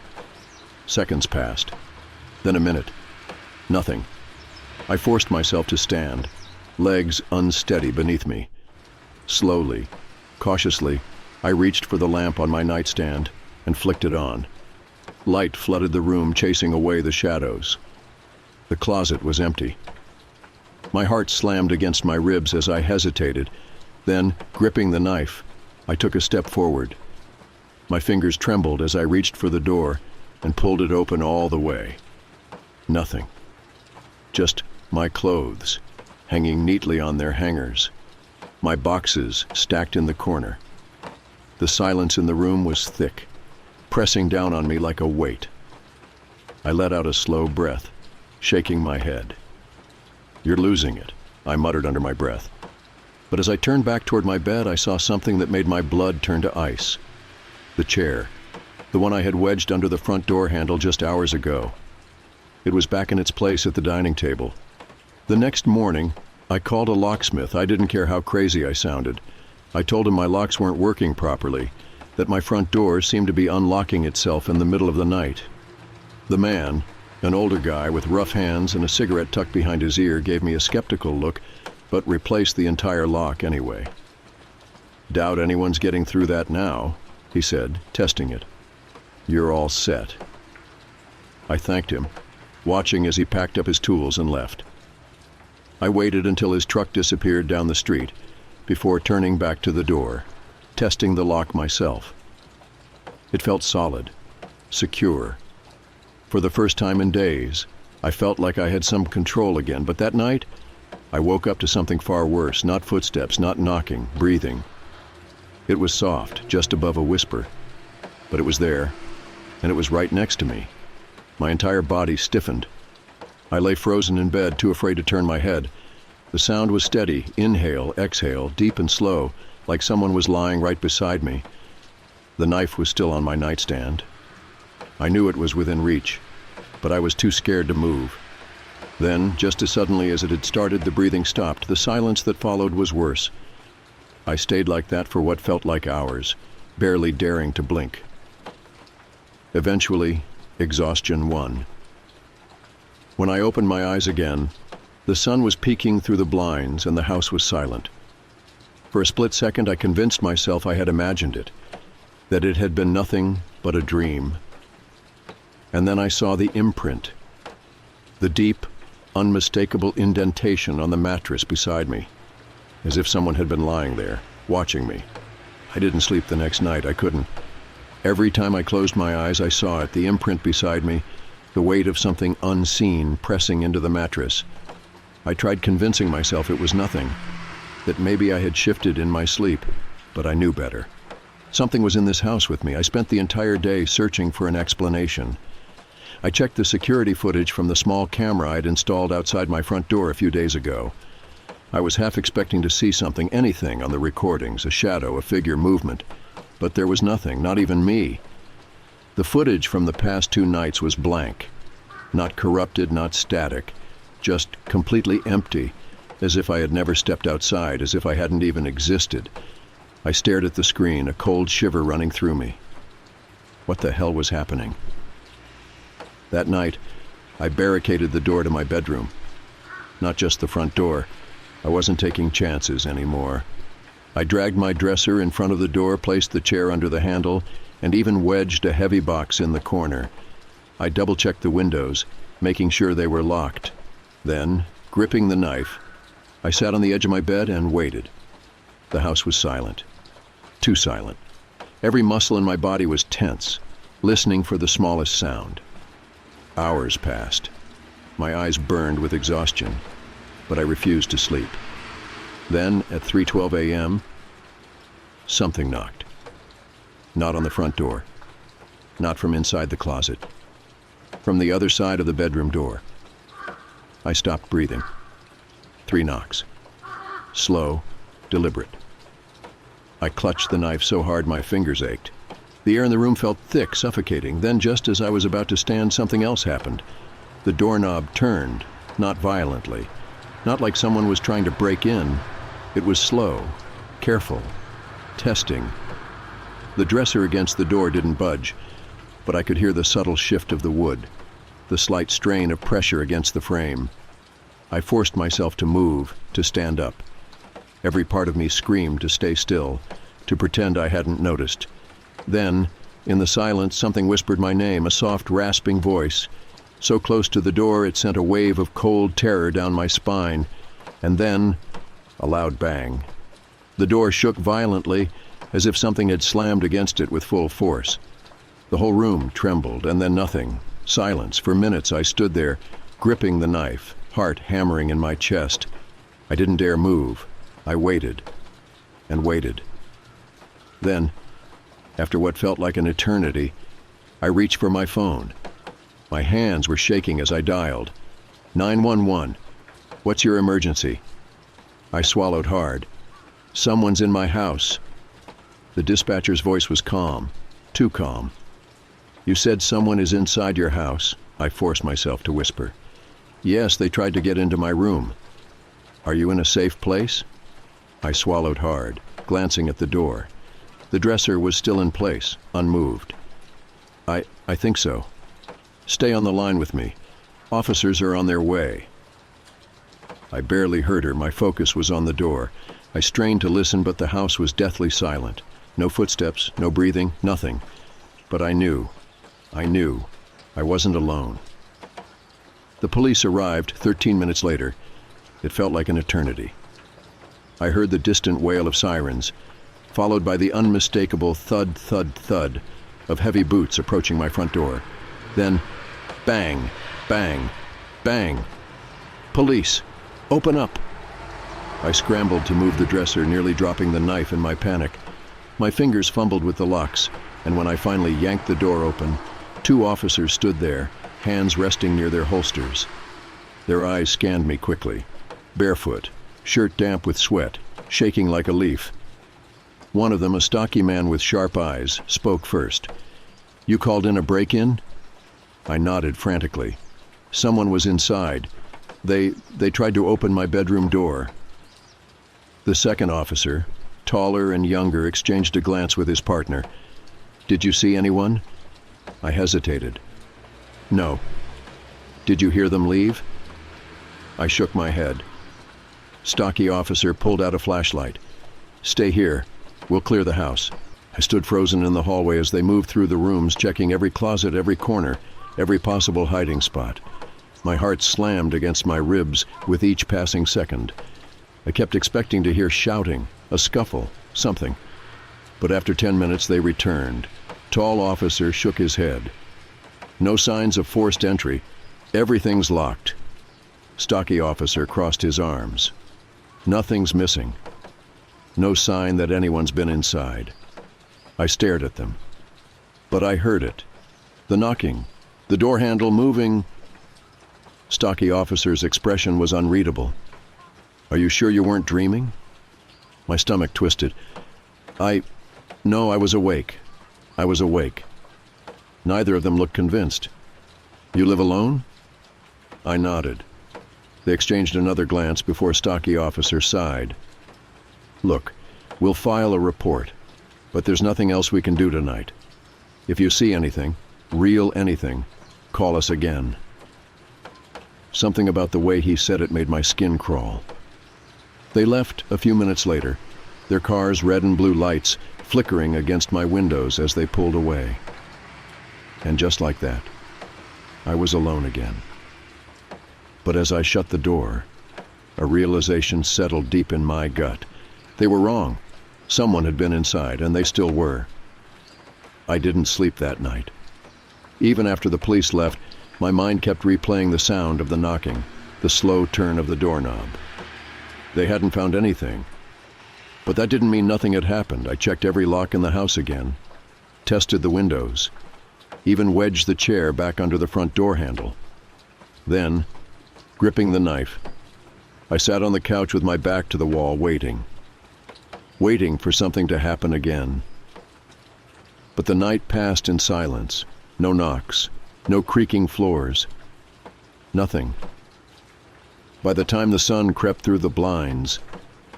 Seconds passed, then a minute. Nothing. I forced myself to stand, legs unsteady beneath me. Slowly, cautiously, I reached for the lamp on my nightstand and flicked it on. Light flooded the room, chasing away the shadows. The closet was empty. My heart slammed against my ribs as I hesitated. Then, gripping the knife, I took a step forward. My fingers trembled as I reached for the door and pulled it open all the way. Nothing. Just my clothes, hanging neatly on their hangers. My boxes stacked in the corner. The silence in the room was thick, pressing down on me like a weight. I let out a slow breath, shaking my head. "You're losing it," I muttered under my breath. But as I turned back toward my bed, I saw something that made my blood turn to ice. The chair, the one I had wedged under the front door handle just hours ago. It was back in its place at the dining table. The next morning, I called a locksmith. I didn't care how crazy I sounded. I told him my locks weren't working properly, that my front door seemed to be unlocking itself in the middle of the night. The man, an older guy with rough hands and a cigarette tucked behind his ear, gave me a skeptical look, but replaced the entire lock anyway. "Doubt anyone's getting through that now," he said, testing it. "You're all set." I thanked him, watching as he packed up his tools and left. I waited until his truck disappeared down the street before turning back to the door, testing the lock myself. It felt solid, secure. For the first time in days, I felt like I had some control again, but that night, I woke up to something far worse, not footsteps, not knocking, breathing. It was soft, just above a whisper, but it was there, and it was right next to me. My entire body stiffened. I lay frozen in bed, too afraid to turn my head. The sound was steady, inhale, exhale, deep and slow, like someone was lying right beside me. The knife was still on my nightstand. I knew it was within reach, but I was too scared to move. Then, just as suddenly as it had started, the breathing stopped. The silence that followed was worse. I stayed like that for what felt like hours, barely daring to blink. Eventually, exhaustion won. When I opened my eyes again, the sun was peeking through the blinds and the house was silent. For a split second, I convinced myself I had imagined it, that it had been nothing but a dream. And then I saw the imprint, the deep, unmistakable indentation on the mattress beside me, as if someone had been lying there, watching me. I didn't sleep the next night. I couldn't. Every time I closed my eyes, I saw it, the imprint beside me, the weight of something unseen pressing into the mattress. I tried convincing myself it was nothing, that maybe I had shifted in my sleep, but I knew better. Something was in this house with me. I spent the entire day searching for an explanation. I checked the security footage from the small camera I'd installed outside my front door a few days ago. I was half expecting to see something, anything on the recordings, a shadow, a figure, movement. But there was nothing, not even me. The footage from the past 2 nights was blank. Not corrupted, not static. Just completely empty, as if I had never stepped outside, as if I hadn't even existed. I stared at the screen, a cold shiver running through me. What the hell was happening? That night, I barricaded the door to my bedroom. Not just the front door. I wasn't taking chances anymore. I dragged my dresser in front of the door, placed the chair under the handle, and even wedged a heavy box in the corner. I double-checked the windows, making sure they were locked. Then, gripping the knife, I sat on the edge of my bed and waited. The house was silent. Too silent. Every muscle in my body was tense, listening for the smallest sound. Hours passed. My eyes burned with exhaustion, but I refused to sleep. Then, at 3:12 a.m., something knocked. Not on the front door. Not from inside the closet. From the other side of the bedroom door. I stopped breathing. 3 knocks. Slow, deliberate. I clutched the knife so hard my fingers ached. The air in the room felt thick, suffocating. Then, just as I was about to stand, something else happened. The doorknob turned, not violently. Not like someone was trying to break in. It was slow, careful, testing. The dresser against the door didn't budge, but I could hear the subtle shift of the wood, the slight strain of pressure against the frame. I forced myself to move, to stand up. Every part of me screamed to stay still, to pretend I hadn't noticed. Then, in the silence, something whispered my name, a soft, rasping voice. So close to the door it sent a wave of cold terror down my spine. And then, a loud bang. The door shook violently, as if something had slammed against it with full force. The whole room trembled, and then nothing. Silence. For minutes I stood there, gripping the knife, heart hammering in my chest. I didn't dare move. I waited, and waited. Then, after what felt like an eternity, I reached for my phone. My hands were shaking as I dialed. 911. What's your emergency? I swallowed hard. Someone's in my house. The dispatcher's voice was calm, too calm. You said someone is inside your house, I forced myself to whisper. Yes, they tried to get into my room. Are you in a safe place? I swallowed hard, glancing at the door. The dresser was still in place, unmoved. I think so. Stay on the line with me. Officers are on their way. I barely heard her. My focus was on the door. I strained to listen, but the house was deathly silent. No footsteps, no breathing, nothing. But I knew. I wasn't alone. The police arrived 13 minutes later. It felt like an eternity. I heard the distant wail of sirens, followed by the unmistakable thud, thud, thud of heavy boots approaching my front door. Then, bang, bang, bang. Police, open up. I scrambled to move the dresser, nearly dropping the knife in my panic. My fingers fumbled with the locks, and when I finally yanked the door open, 2 officers stood there, hands resting near their holsters. Their eyes scanned me quickly. Barefoot, shirt damp with sweat, shaking like a leaf. One of them, a stocky man with sharp eyes, spoke first. You called in a break-in? I nodded frantically. Someone was inside. They tried to open my bedroom door. The second officer, taller and younger, exchanged a glance with his partner. Did you see anyone? I hesitated. No. Did you hear them leave? I shook my head. Stocky officer pulled out a flashlight. Stay here. We'll clear the house. I stood frozen in the hallway as they moved through the rooms, checking every closet, every corner, every possible hiding spot. My heart slammed against my ribs with each passing second. I kept expecting to hear shouting, a scuffle, something. But after 10 minutes they returned. Tall officer shook his head. No signs of forced entry. Everything's locked. Stocky officer crossed his arms. Nothing's missing. No sign that anyone's been inside. I stared at them. But I heard it. The knocking, the door handle moving. Stocky officer's expression was unreadable. "Are you sure you weren't dreaming?" My stomach twisted. No, I was awake. I was awake. Neither of them looked convinced. "You live alone?" I nodded. They exchanged another glance before a stocky officer sighed. "Look, we'll file a report, but there's nothing else we can do tonight. If you see anything, real anything, call us again." Something about the way he said it made my skin crawl. They left a few minutes later, their car's red and blue lights flickering against my windows as they pulled away. And just like that, I was alone again. But as I shut the door, a realization settled deep in my gut. They were wrong. Someone had been inside, and they still were. I didn't sleep that night. Even after the police left, my mind kept replaying the sound of the knocking, the slow turn of the doorknob. They hadn't found anything. But that didn't mean nothing had happened. I checked every lock in the house again, tested the windows, even wedged the chair back under the front door handle. Then, gripping the knife, I sat on the couch with my back to the wall, waiting for something to happen again. But the night passed in silence. No knocks, no creaking floors, nothing. By the time the sun crept through the blinds,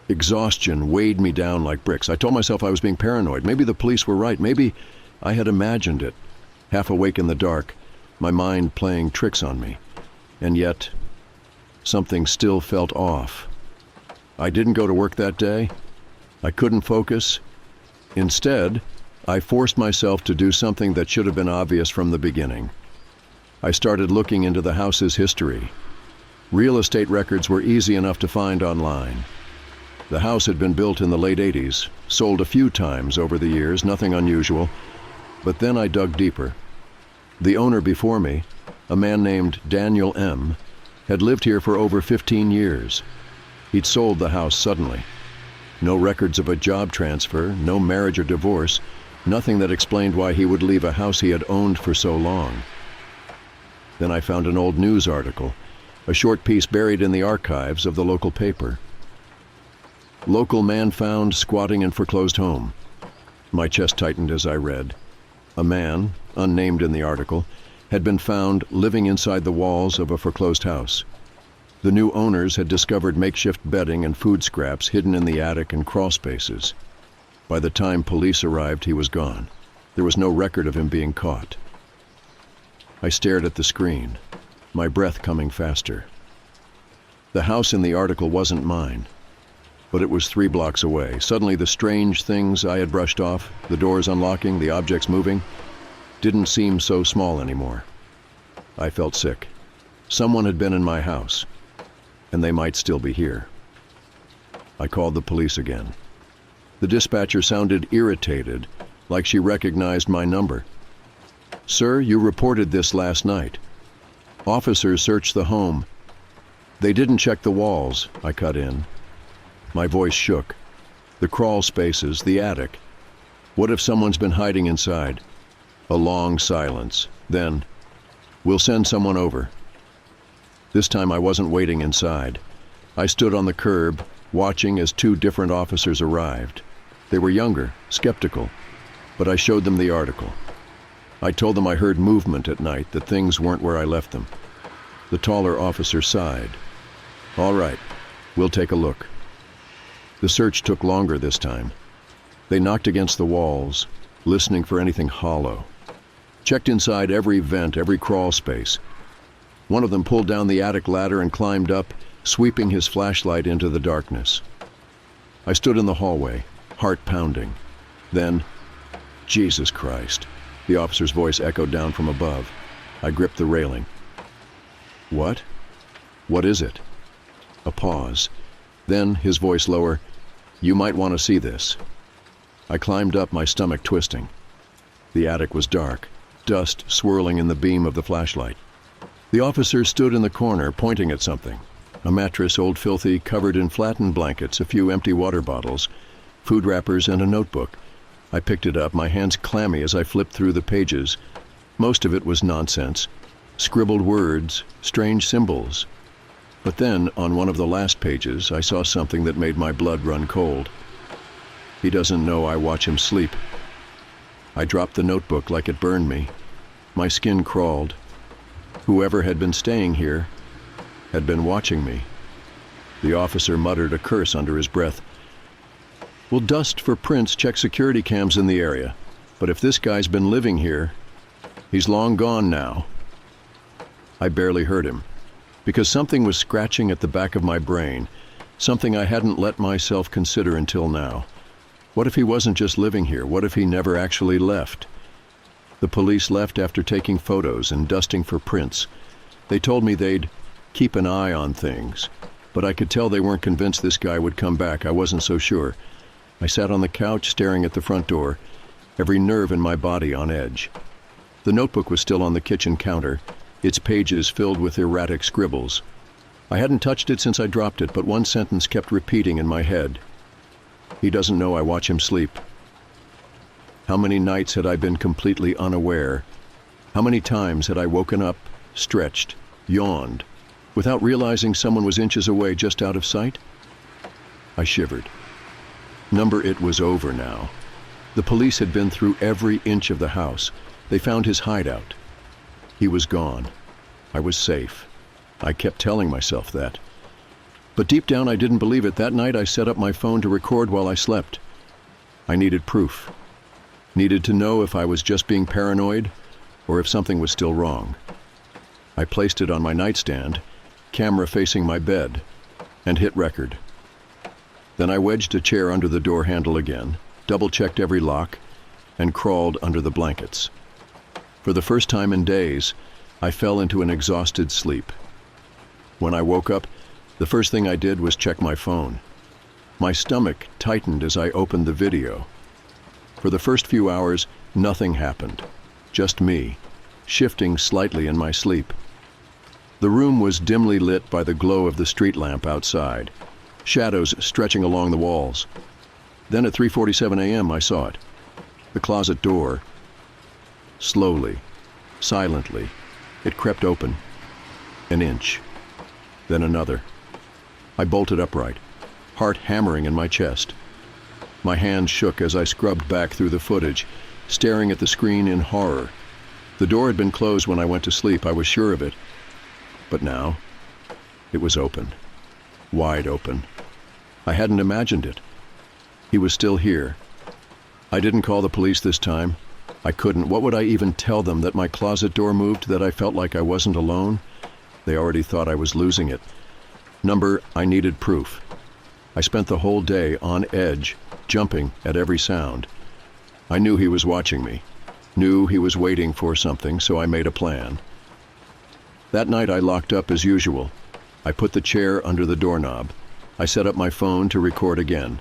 exhaustion weighed me down like bricks. I told myself I was being paranoid. Maybe the police were right. Maybe I had imagined it, half awake in the dark, my mind playing tricks on me. And yet, something still felt off. I didn't go to work that day. I couldn't focus. Instead, I forced myself to do something that should have been obvious from the beginning. I started looking into the house's history. Real estate records were easy enough to find online. The house had been built in the late 80s, sold a few times over the years, nothing unusual. But then I dug deeper. The owner before me, a man named Daniel M., had lived here for over 15 years. He'd sold the house suddenly. No records of a job transfer, no marriage or divorce, nothing that explained why he would leave a house he had owned for so long. Then I found an old news article, a short piece buried in the archives of the local paper. "Local man found squatting in foreclosed home." My chest tightened as I read. A man, unnamed in the article, had been found living inside the walls of a foreclosed house. The new owners had discovered makeshift bedding and food scraps hidden in the attic and crawl spaces. By the time police arrived, he was gone. There was no record of him being caught. I stared at the screen, my breath coming faster. The house in the article wasn't mine, but it was 3 blocks away. Suddenly the strange things I had brushed off, the doors unlocking, the objects moving, didn't seem so small anymore. I felt sick. Someone had been in my house, and they might still be here. I called the police again. The dispatcher sounded irritated, like she recognized my number. "Sir, you reported this last night. Officers searched the home. They didn't check the walls," I cut in. My voice shook. The crawl spaces, the attic. What if someone's been hiding inside? A long silence. Then, "We'll send someone over." This time I wasn't waiting inside. I stood on the curb, watching as 2 different officers arrived. They were younger, skeptical, but I showed them the article. I told them I heard movement at night, that things weren't where I left them. The taller officer sighed. "All right, we'll take a look." The search took longer this time. They knocked against the walls, listening for anything hollow. Checked inside every vent, every crawl space. One of them pulled down the attic ladder and climbed up, sweeping his flashlight into the darkness. I stood in the hallway, heart pounding. Then, "Jesus Christ," the officer's voice echoed down from above. I gripped the railing. "What? What is it?" A pause. Then, his voice lower, "You might want to see this." I climbed up, my stomach twisting. The attic was dark, dust swirling in the beam of the flashlight. The officer stood in the corner, pointing at something. A mattress, old filthy, covered in flattened blankets, a few empty water bottles, food wrappers, and a notebook. I picked it up, my hands clammy as I flipped through the pages. Most of it was nonsense. Scribbled words, strange symbols. But then, on one of the last pages, I saw something that made my blood run cold. He doesn't know I watch him sleep. I dropped the notebook like it burned me. My skin crawled. Whoever had been staying here had been watching me. The officer muttered a curse under his breath. "We'll dust for prints, check security cams in the area. But if this guy's been living here, he's long gone now." I barely heard him, because something was scratching at the back of my brain, something I hadn't let myself consider until now. What if he wasn't just living here? What if he never actually left? The police left after taking photos and dusting for prints. They told me they'd keep an eye on things, but I could tell they weren't convinced this guy would come back. I wasn't so sure. I sat on the couch staring at the front door, every nerve in my body on edge. The notebook was still on the kitchen counter, its pages filled with erratic scribbles. I hadn't touched it since I dropped it, but one sentence kept repeating in my head. He doesn't know I watch him sleep. How many nights had I been completely unaware? How many times had I woken up, stretched, yawned, without realizing someone was inches away, just out of sight? I shivered. It was over now. The police had been through every inch of the house. They found his hideout. He was gone. I was safe. I kept telling myself that. But deep down I didn't believe it. That night I set up my phone to record while I slept. I needed proof. Needed to know if I was just being paranoid or if something was still wrong. I placed it on my nightstand, camera facing my bed, and hit record. Then I wedged a chair under the door handle again, double-checked every lock, and crawled under the blankets. For the first time in days, I fell into an exhausted sleep. When I woke up, the first thing I did was check my phone. My stomach tightened as I opened the video. For the first few hours, nothing happened. Just me, shifting slightly in my sleep. The room was dimly lit by the glow of the street lamp outside, shadows stretching along the walls. Then at 3:47 a.m. I saw it. The closet door. Slowly, silently, it crept open. An inch. Then another. I bolted upright, heart hammering in my chest. My hands shook as I scrubbed back through the footage, staring at the screen in horror. The door had been closed when I went to sleep, I was sure of it. But now, it was open. Wide open. I hadn't imagined it. He was still here. I didn't call the police this time. I couldn't. What would I even tell them? That my closet door moved? That I felt like I wasn't alone? They already thought I was losing it. I needed proof. I spent the whole day on edge, jumping at every sound. I knew he was watching me. Knew he was waiting for something, so I made a plan. That night I locked up as usual. I put the chair under the doorknob. I set up my phone to record again.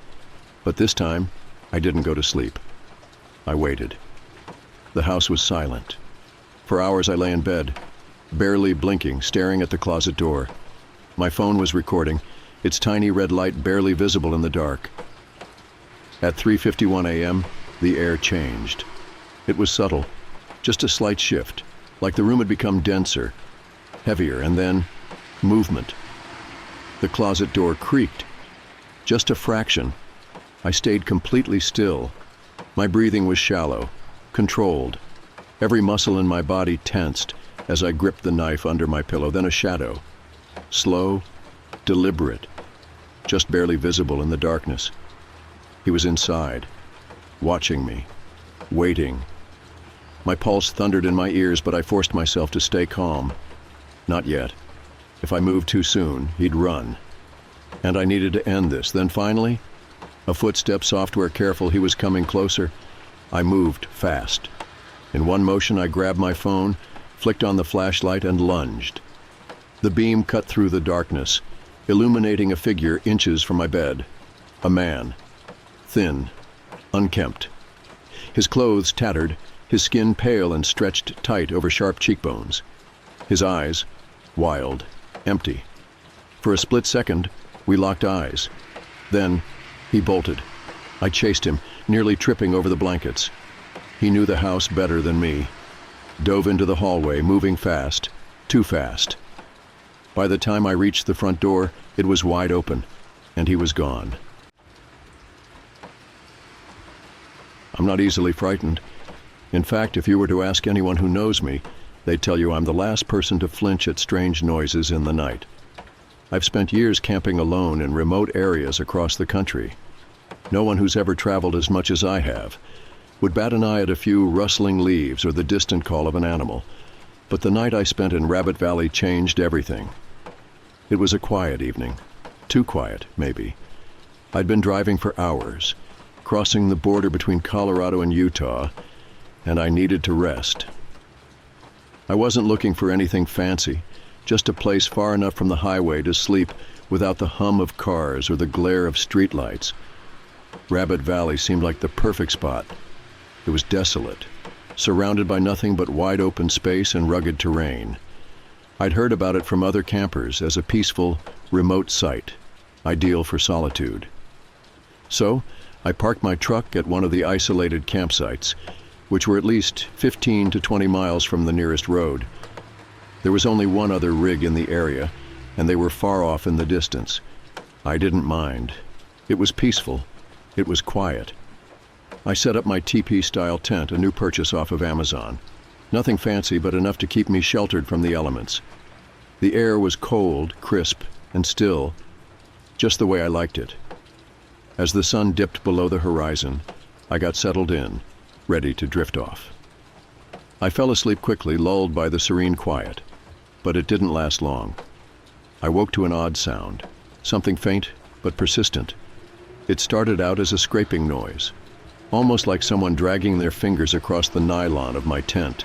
But this time, I didn't go to sleep. I waited. The house was silent. For hours I lay in bed, barely blinking, staring at the closet door. My phone was recording, its tiny red light barely visible in the dark. At 3:51 a.m., the air changed. It was subtle, just a slight shift, like the room had become denser, heavier, and then movement. The closet door creaked. Just a fraction. I stayed completely still. My breathing was shallow, controlled. Every muscle in my body tensed as I gripped the knife under my pillow. Then a shadow. Slow, deliberate, just barely visible in the darkness. He was inside, watching me, waiting. My pulse thundered in my ears, but I forced myself to stay calm. Not yet. If I moved too soon, he'd run. And I needed to end this. Then finally, a footstep, software careful, he was coming closer. I moved fast. In one motion, I grabbed my phone, flicked on the flashlight, and lunged. The beam cut through the darkness, illuminating a figure inches from my bed. A man. Thin, unkempt. His clothes tattered, his skin pale and stretched tight over sharp cheekbones. His eyes, wild, empty. For a split second, we locked eyes. Then, he bolted. I chased him, nearly tripping over the blankets. He knew the house better than me. Dove into the hallway, moving fast, too fast. By the time I reached the front door, it was wide open, and he was gone. I'm not easily frightened. In fact, if you were to ask anyone who knows me, they'd tell you I'm the last person to flinch at strange noises in the night. I've spent years camping alone in remote areas across the country. No one who's ever traveled as much as I have would bat an eye at a few rustling leaves or the distant call of an animal. But the night I spent in Rabbit Valley changed everything. It was a quiet evening. Too quiet, maybe. I'd been driving for hours, crossing the border between Colorado and Utah, and I needed to rest. I wasn't looking for anything fancy, just a place far enough from the highway to sleep without the hum of cars or the glare of streetlights. Rabbit Valley seemed like the perfect spot. It was desolate, surrounded by nothing but wide open space and rugged terrain. I'd heard about it from other campers as a peaceful, remote site, ideal for solitude. So, I parked my truck at one of the isolated campsites, which were at least 15 to 20 miles from the nearest road. There was only one other rig in the area, and they were far off in the distance. I didn't mind. It was peaceful. It was quiet. I set up my teepee-style tent, a new purchase off of Amazon. Nothing fancy, but enough to keep me sheltered from the elements. The air was cold, crisp, and still, just the way I liked it. As the sun dipped below the horizon, I got settled in, ready to drift off. I fell asleep quickly, lulled by the serene quiet, but it didn't last long. I woke to an odd sound, something faint but persistent. It started out as a scraping noise, almost like someone dragging their fingers across the nylon of my tent.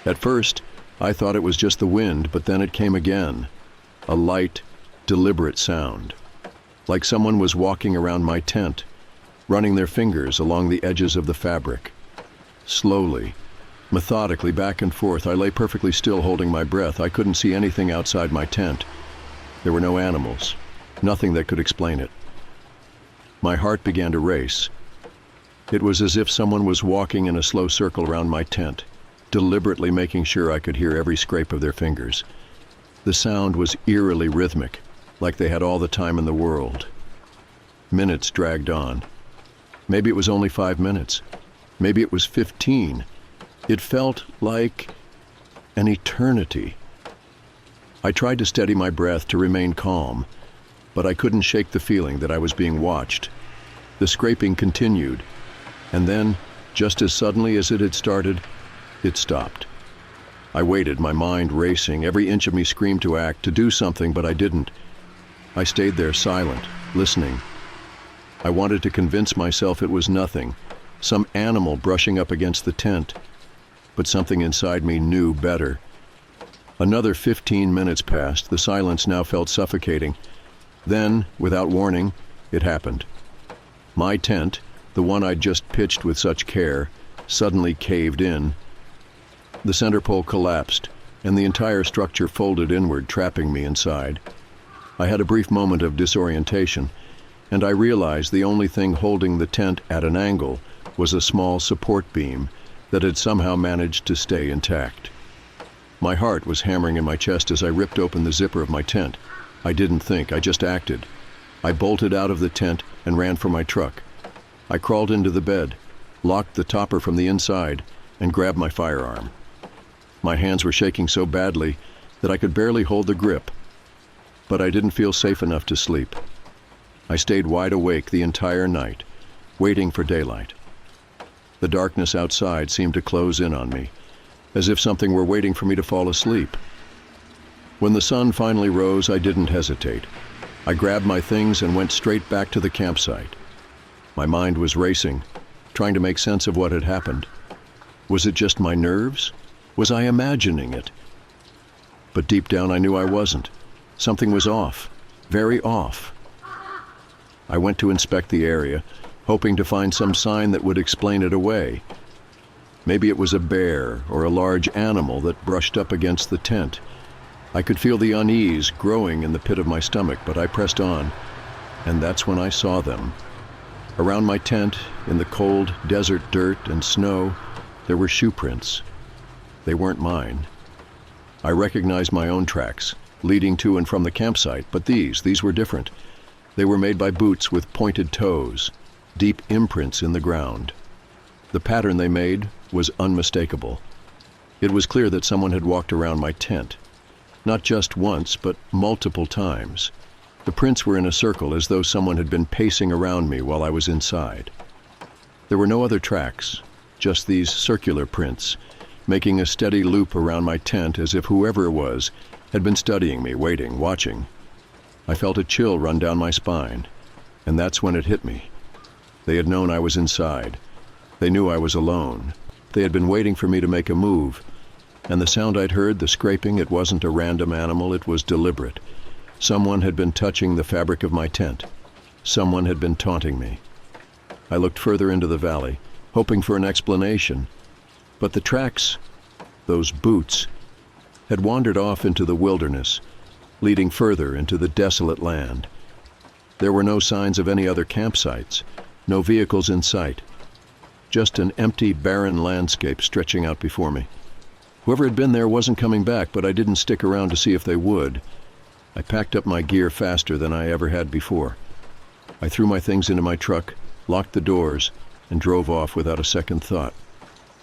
At first, I thought it was just the wind, but then it came again, a light, deliberate sound, like someone was walking around my tent, running their fingers along the edges of the fabric. Slowly, methodically, back and forth, I lay perfectly still, holding my breath. I couldn't see anything outside my tent. There were no animals, nothing that could explain it. My heart began to race. It was as if someone was walking in a slow circle around my tent, deliberately making sure I could hear every scrape of their fingers. The sound was eerily rhythmic, like they had all the time in the world. Minutes dragged on. Maybe it was only 5 minutes. Maybe it was 15. It felt like an eternity. I tried to steady my breath to remain calm, but I couldn't shake the feeling that I was being watched. The scraping continued, and then, just as suddenly as it had started, it stopped. I waited, my mind racing. Every inch of me screamed to act, to do something, but I didn't. I stayed there silent, listening. I wanted to convince myself it was nothing, some animal brushing up against the tent, but something inside me knew better. Another 15 minutes passed. The silence now felt suffocating. Then, without warning, it happened. My tent, the one I'd just pitched with such care, suddenly caved in. The center pole collapsed, and the entire structure folded inward, trapping me inside. I had a brief moment of disorientation, and I realized the only thing holding the tent at an angle was a small support beam that had somehow managed to stay intact. My heart was hammering in my chest as I ripped open the zipper of my tent. I didn't think, I just acted. I bolted out of the tent and ran for my truck. I crawled into the bed, locked the topper from the inside, and grabbed my firearm. My hands were shaking so badly that I could barely hold the grip, but I didn't feel safe enough to sleep. I stayed wide awake the entire night, waiting for daylight. The darkness outside seemed to close in on me, as if something were waiting for me to fall asleep. When the sun finally rose, I didn't hesitate. I grabbed my things and went straight back to the campsite. My mind was racing, trying to make sense of what had happened. Was it just my nerves? Was I imagining it? But deep down I knew I wasn't. Something was off, very off. I went to inspect the area, hoping to find some sign that would explain it away. Maybe it was a bear or a large animal that brushed up against the tent. I could feel the unease growing in the pit of my stomach, but I pressed on, and that's when I saw them. Around my tent, in the cold desert dirt and snow, there were shoe prints. They weren't mine. I recognized my own tracks, leading to and from the campsite, but these were different. They were made by boots with pointed toes, deep imprints in the ground. The pattern they made was unmistakable. It was clear that someone had walked around my tent. Not just once, but multiple times. The prints were in a circle, as though someone had been pacing around me while I was inside. There were no other tracks, just these circular prints, making a steady loop around my tent, as if whoever it was had been studying me, waiting, watching. I felt a chill run down my spine, and that's when it hit me. They had known I was inside. They knew I was alone. They had been waiting for me to make a move, and the sound I'd heard, the scraping, it wasn't a random animal, it was deliberate. Someone had been touching the fabric of my tent. Someone had been taunting me. I looked further into the valley, hoping for an explanation, but the tracks, those boots, had wandered off into the wilderness, leading further into the desolate land. There were no signs of any other campsites, no vehicles in sight, just an empty, barren landscape stretching out before me. Whoever had been there wasn't coming back, but I didn't stick around to see if they would. I packed up my gear faster than I ever had before. I threw my things into my truck, locked the doors, and drove off without a second thought.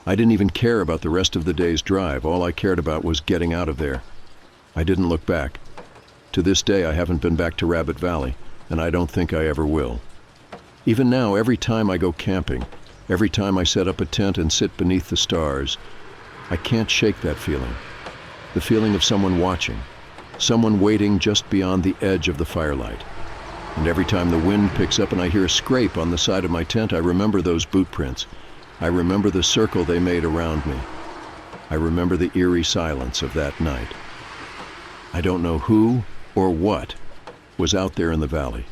I didn't even care about the rest of the day's drive. All I cared about was getting out of there. I didn't look back. To this day, I haven't been back to Rabbit Valley, and I don't think I ever will. Even now, every time I go camping, every time I set up a tent and sit beneath the stars, I can't shake that feeling. The feeling of someone watching, someone waiting just beyond the edge of the firelight. And every time the wind picks up and I hear a scrape on the side of my tent, I remember those boot prints. I remember the circle they made around me. I remember the eerie silence of that night. I don't know who or what was out there in the valley.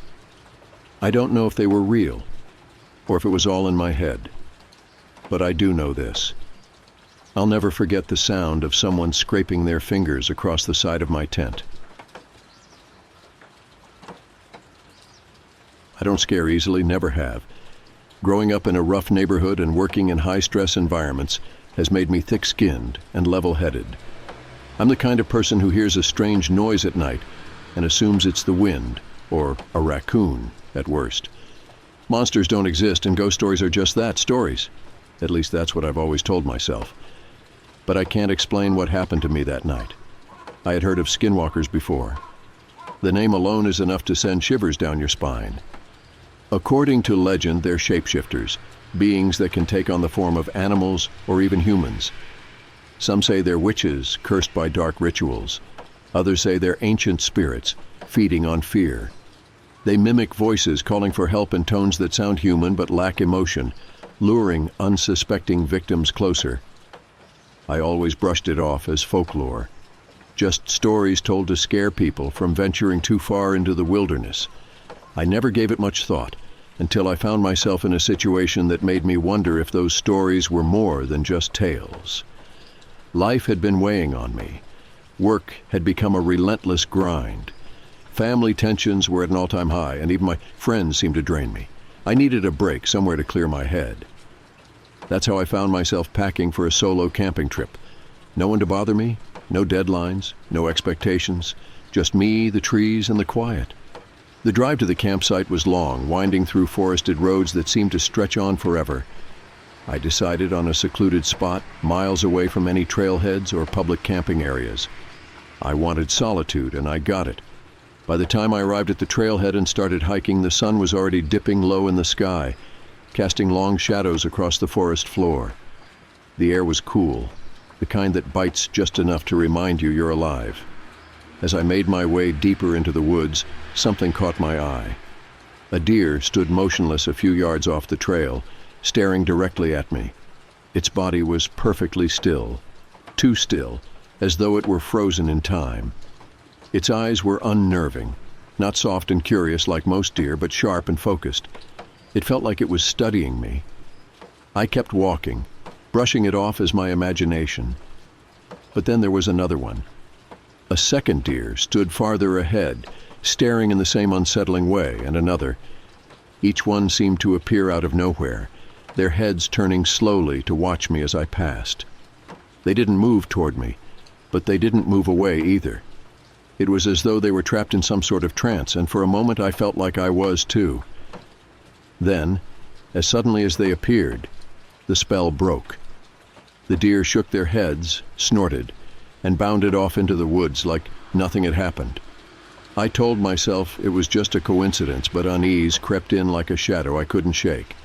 I don't know if they were real or if it was all in my head. But I do know this. I'll never forget the sound of someone scraping their fingers across the side of my tent. I don't scare easily, never have. Growing up in a rough neighborhood and working in high-stress environments has made me thick-skinned and level-headed. I'm the kind of person who hears a strange noise at night and assumes it's the wind, or a raccoon, at worst. Monsters don't exist, and ghost stories are just that, stories. At least that's what I've always told myself. But I can't explain what happened to me that night. I had heard of skinwalkers before. The name alone is enough to send shivers down your spine. According to legend, they're shapeshifters, beings that can take on the form of animals or even humans. Some say they're witches cursed by dark rituals. Others say they're ancient spirits, feeding on fear. They mimic voices calling for help in tones that sound human but lack emotion, luring unsuspecting victims closer. I always brushed it off as folklore, just stories told to scare people from venturing too far into the wilderness. I never gave it much thought until I found myself in a situation that made me wonder if those stories were more than just tales. Life had been weighing on me. Work had become a relentless grind. Family tensions were at an all-time high, and even my friends seemed to drain me. I needed a break, somewhere to clear my head. That's how I found myself packing for a solo camping trip. No one to bother me, no deadlines, no expectations, just me, the trees, and the quiet. The drive to the campsite was long, winding through forested roads that seemed to stretch on forever. I decided on a secluded spot, miles away from any trailheads or public camping areas. I wanted solitude, and I got it. By the time I arrived at the trailhead and started hiking, the sun was already dipping low in the sky, casting long shadows across the forest floor. The air was cool, the kind that bites just enough to remind you you're alive. As I made my way deeper into the woods, something caught my eye. A deer stood motionless a few yards off the trail, staring directly at me. Its body was perfectly still, too still, as though it were frozen in time. Its eyes were unnerving, not soft and curious like most deer, but sharp and focused. It felt like it was studying me. I kept walking, brushing it off as my imagination. But then there was another one. A second deer stood farther ahead, staring in the same unsettling way, and another. Each one seemed to appear out of nowhere, their heads turning slowly to watch me as I passed. They didn't move toward me, but they didn't move away either. It was as though they were trapped in some sort of trance, and for a moment I felt like I was too. Then, as suddenly as they appeared, the spell broke. The deer shook their heads, snorted, and bounded off into the woods like nothing had happened. I told myself it was just a coincidence, but unease crept in like a shadow I couldn't shake.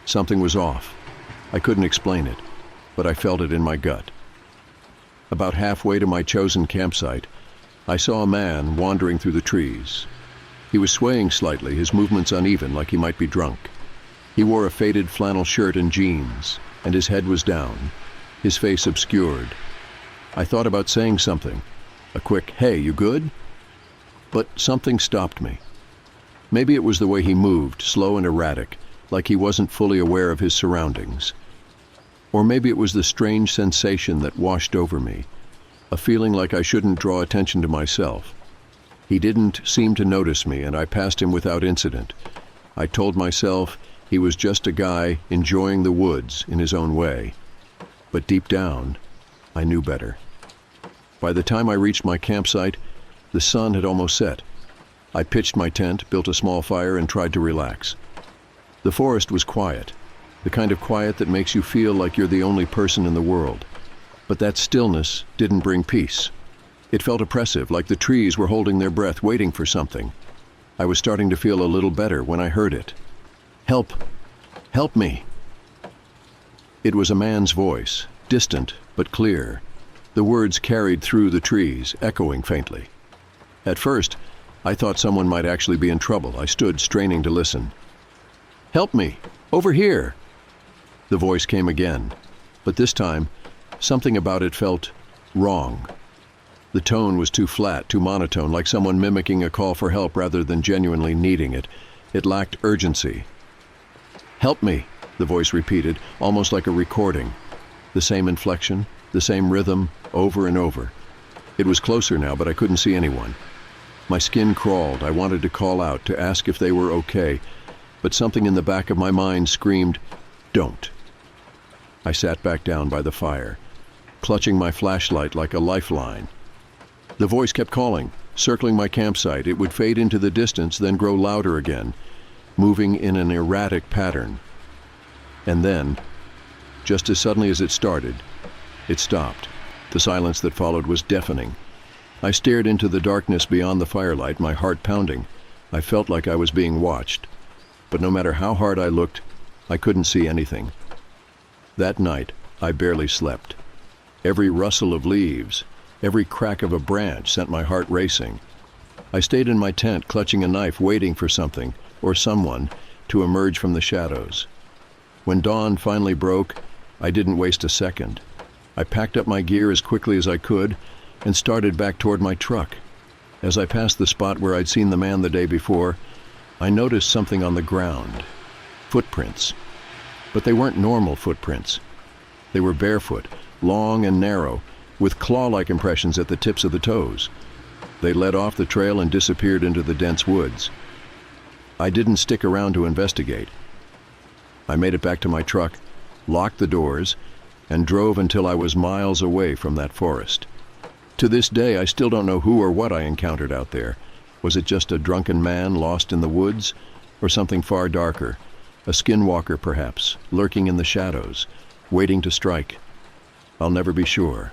Something was off. I couldn't explain it, but I felt it in my gut. About halfway to my chosen campsite, I saw a man wandering through the trees. He was swaying slightly, his movements uneven, like he might be drunk. He wore a faded flannel shirt and jeans, and his head was down, his face obscured. I thought about saying something, a quick, "Hey, you good?" But something stopped me. Maybe it was the way he moved, slow and erratic, like he wasn't fully aware of his surroundings. Or maybe it was the strange sensation that washed over me, a feeling like I shouldn't draw attention to myself. He didn't seem to notice me, and I passed him without incident. I told myself he was just a guy enjoying the woods in his own way. But deep down, I knew better. By the time I reached my campsite, the sun had almost set. I pitched my tent, built a small fire, and tried to relax. The forest was quiet, the kind of quiet that makes you feel like you're the only person in the world. But that stillness didn't bring peace. It felt oppressive, like the trees were holding their breath, waiting for something. I was starting to feel a little better when I heard it. "Help! Help me!" It was a man's voice, distant but clear. The words carried through the trees, echoing faintly. At first, I thought someone might actually be in trouble. I stood straining to listen. "Help me! Over here!" The voice came again, but this time, something about it felt wrong. The tone was too flat, too monotone, like someone mimicking a call for help rather than genuinely needing it. It lacked urgency. "Help me," the voice repeated, almost like a recording. The same inflection, the same rhythm, over and over. It was closer now, but I couldn't see anyone. My skin crawled. I wanted to call out, to ask if they were okay, but something in the back of my mind screamed, "Don't." I sat back down by the fire, clutching my flashlight like a lifeline. The voice kept calling, circling my campsite. It would fade into the distance, then grow louder again, moving in an erratic pattern. And then, just as suddenly as it started, it stopped. The silence that followed was deafening. I stared into the darkness beyond the firelight, my heart pounding. I felt like I was being watched. But no matter how hard I looked, I couldn't see anything. That night, I barely slept. Every rustle of leaves, every crack of a branch sent my heart racing. I stayed in my tent, clutching a knife, waiting for something, or someone, to emerge from the shadows. When dawn finally broke, I didn't waste a second. I packed up my gear as quickly as I could and started back toward my truck. As I passed the spot where I'd seen the man the day before, I noticed something on the ground. Footprints. But they weren't normal footprints. They were barefoot, long and narrow, with claw-like impressions at the tips of the toes. They led off the trail and disappeared into the dense woods. I didn't stick around to investigate. I made it back to my truck, locked the doors, and drove until I was miles away from that forest. To this day, I still don't know who or what I encountered out there. Was it just a drunken man lost in the woods, or something far darker? A skinwalker, perhaps, lurking in the shadows, waiting to strike. I'll never be sure.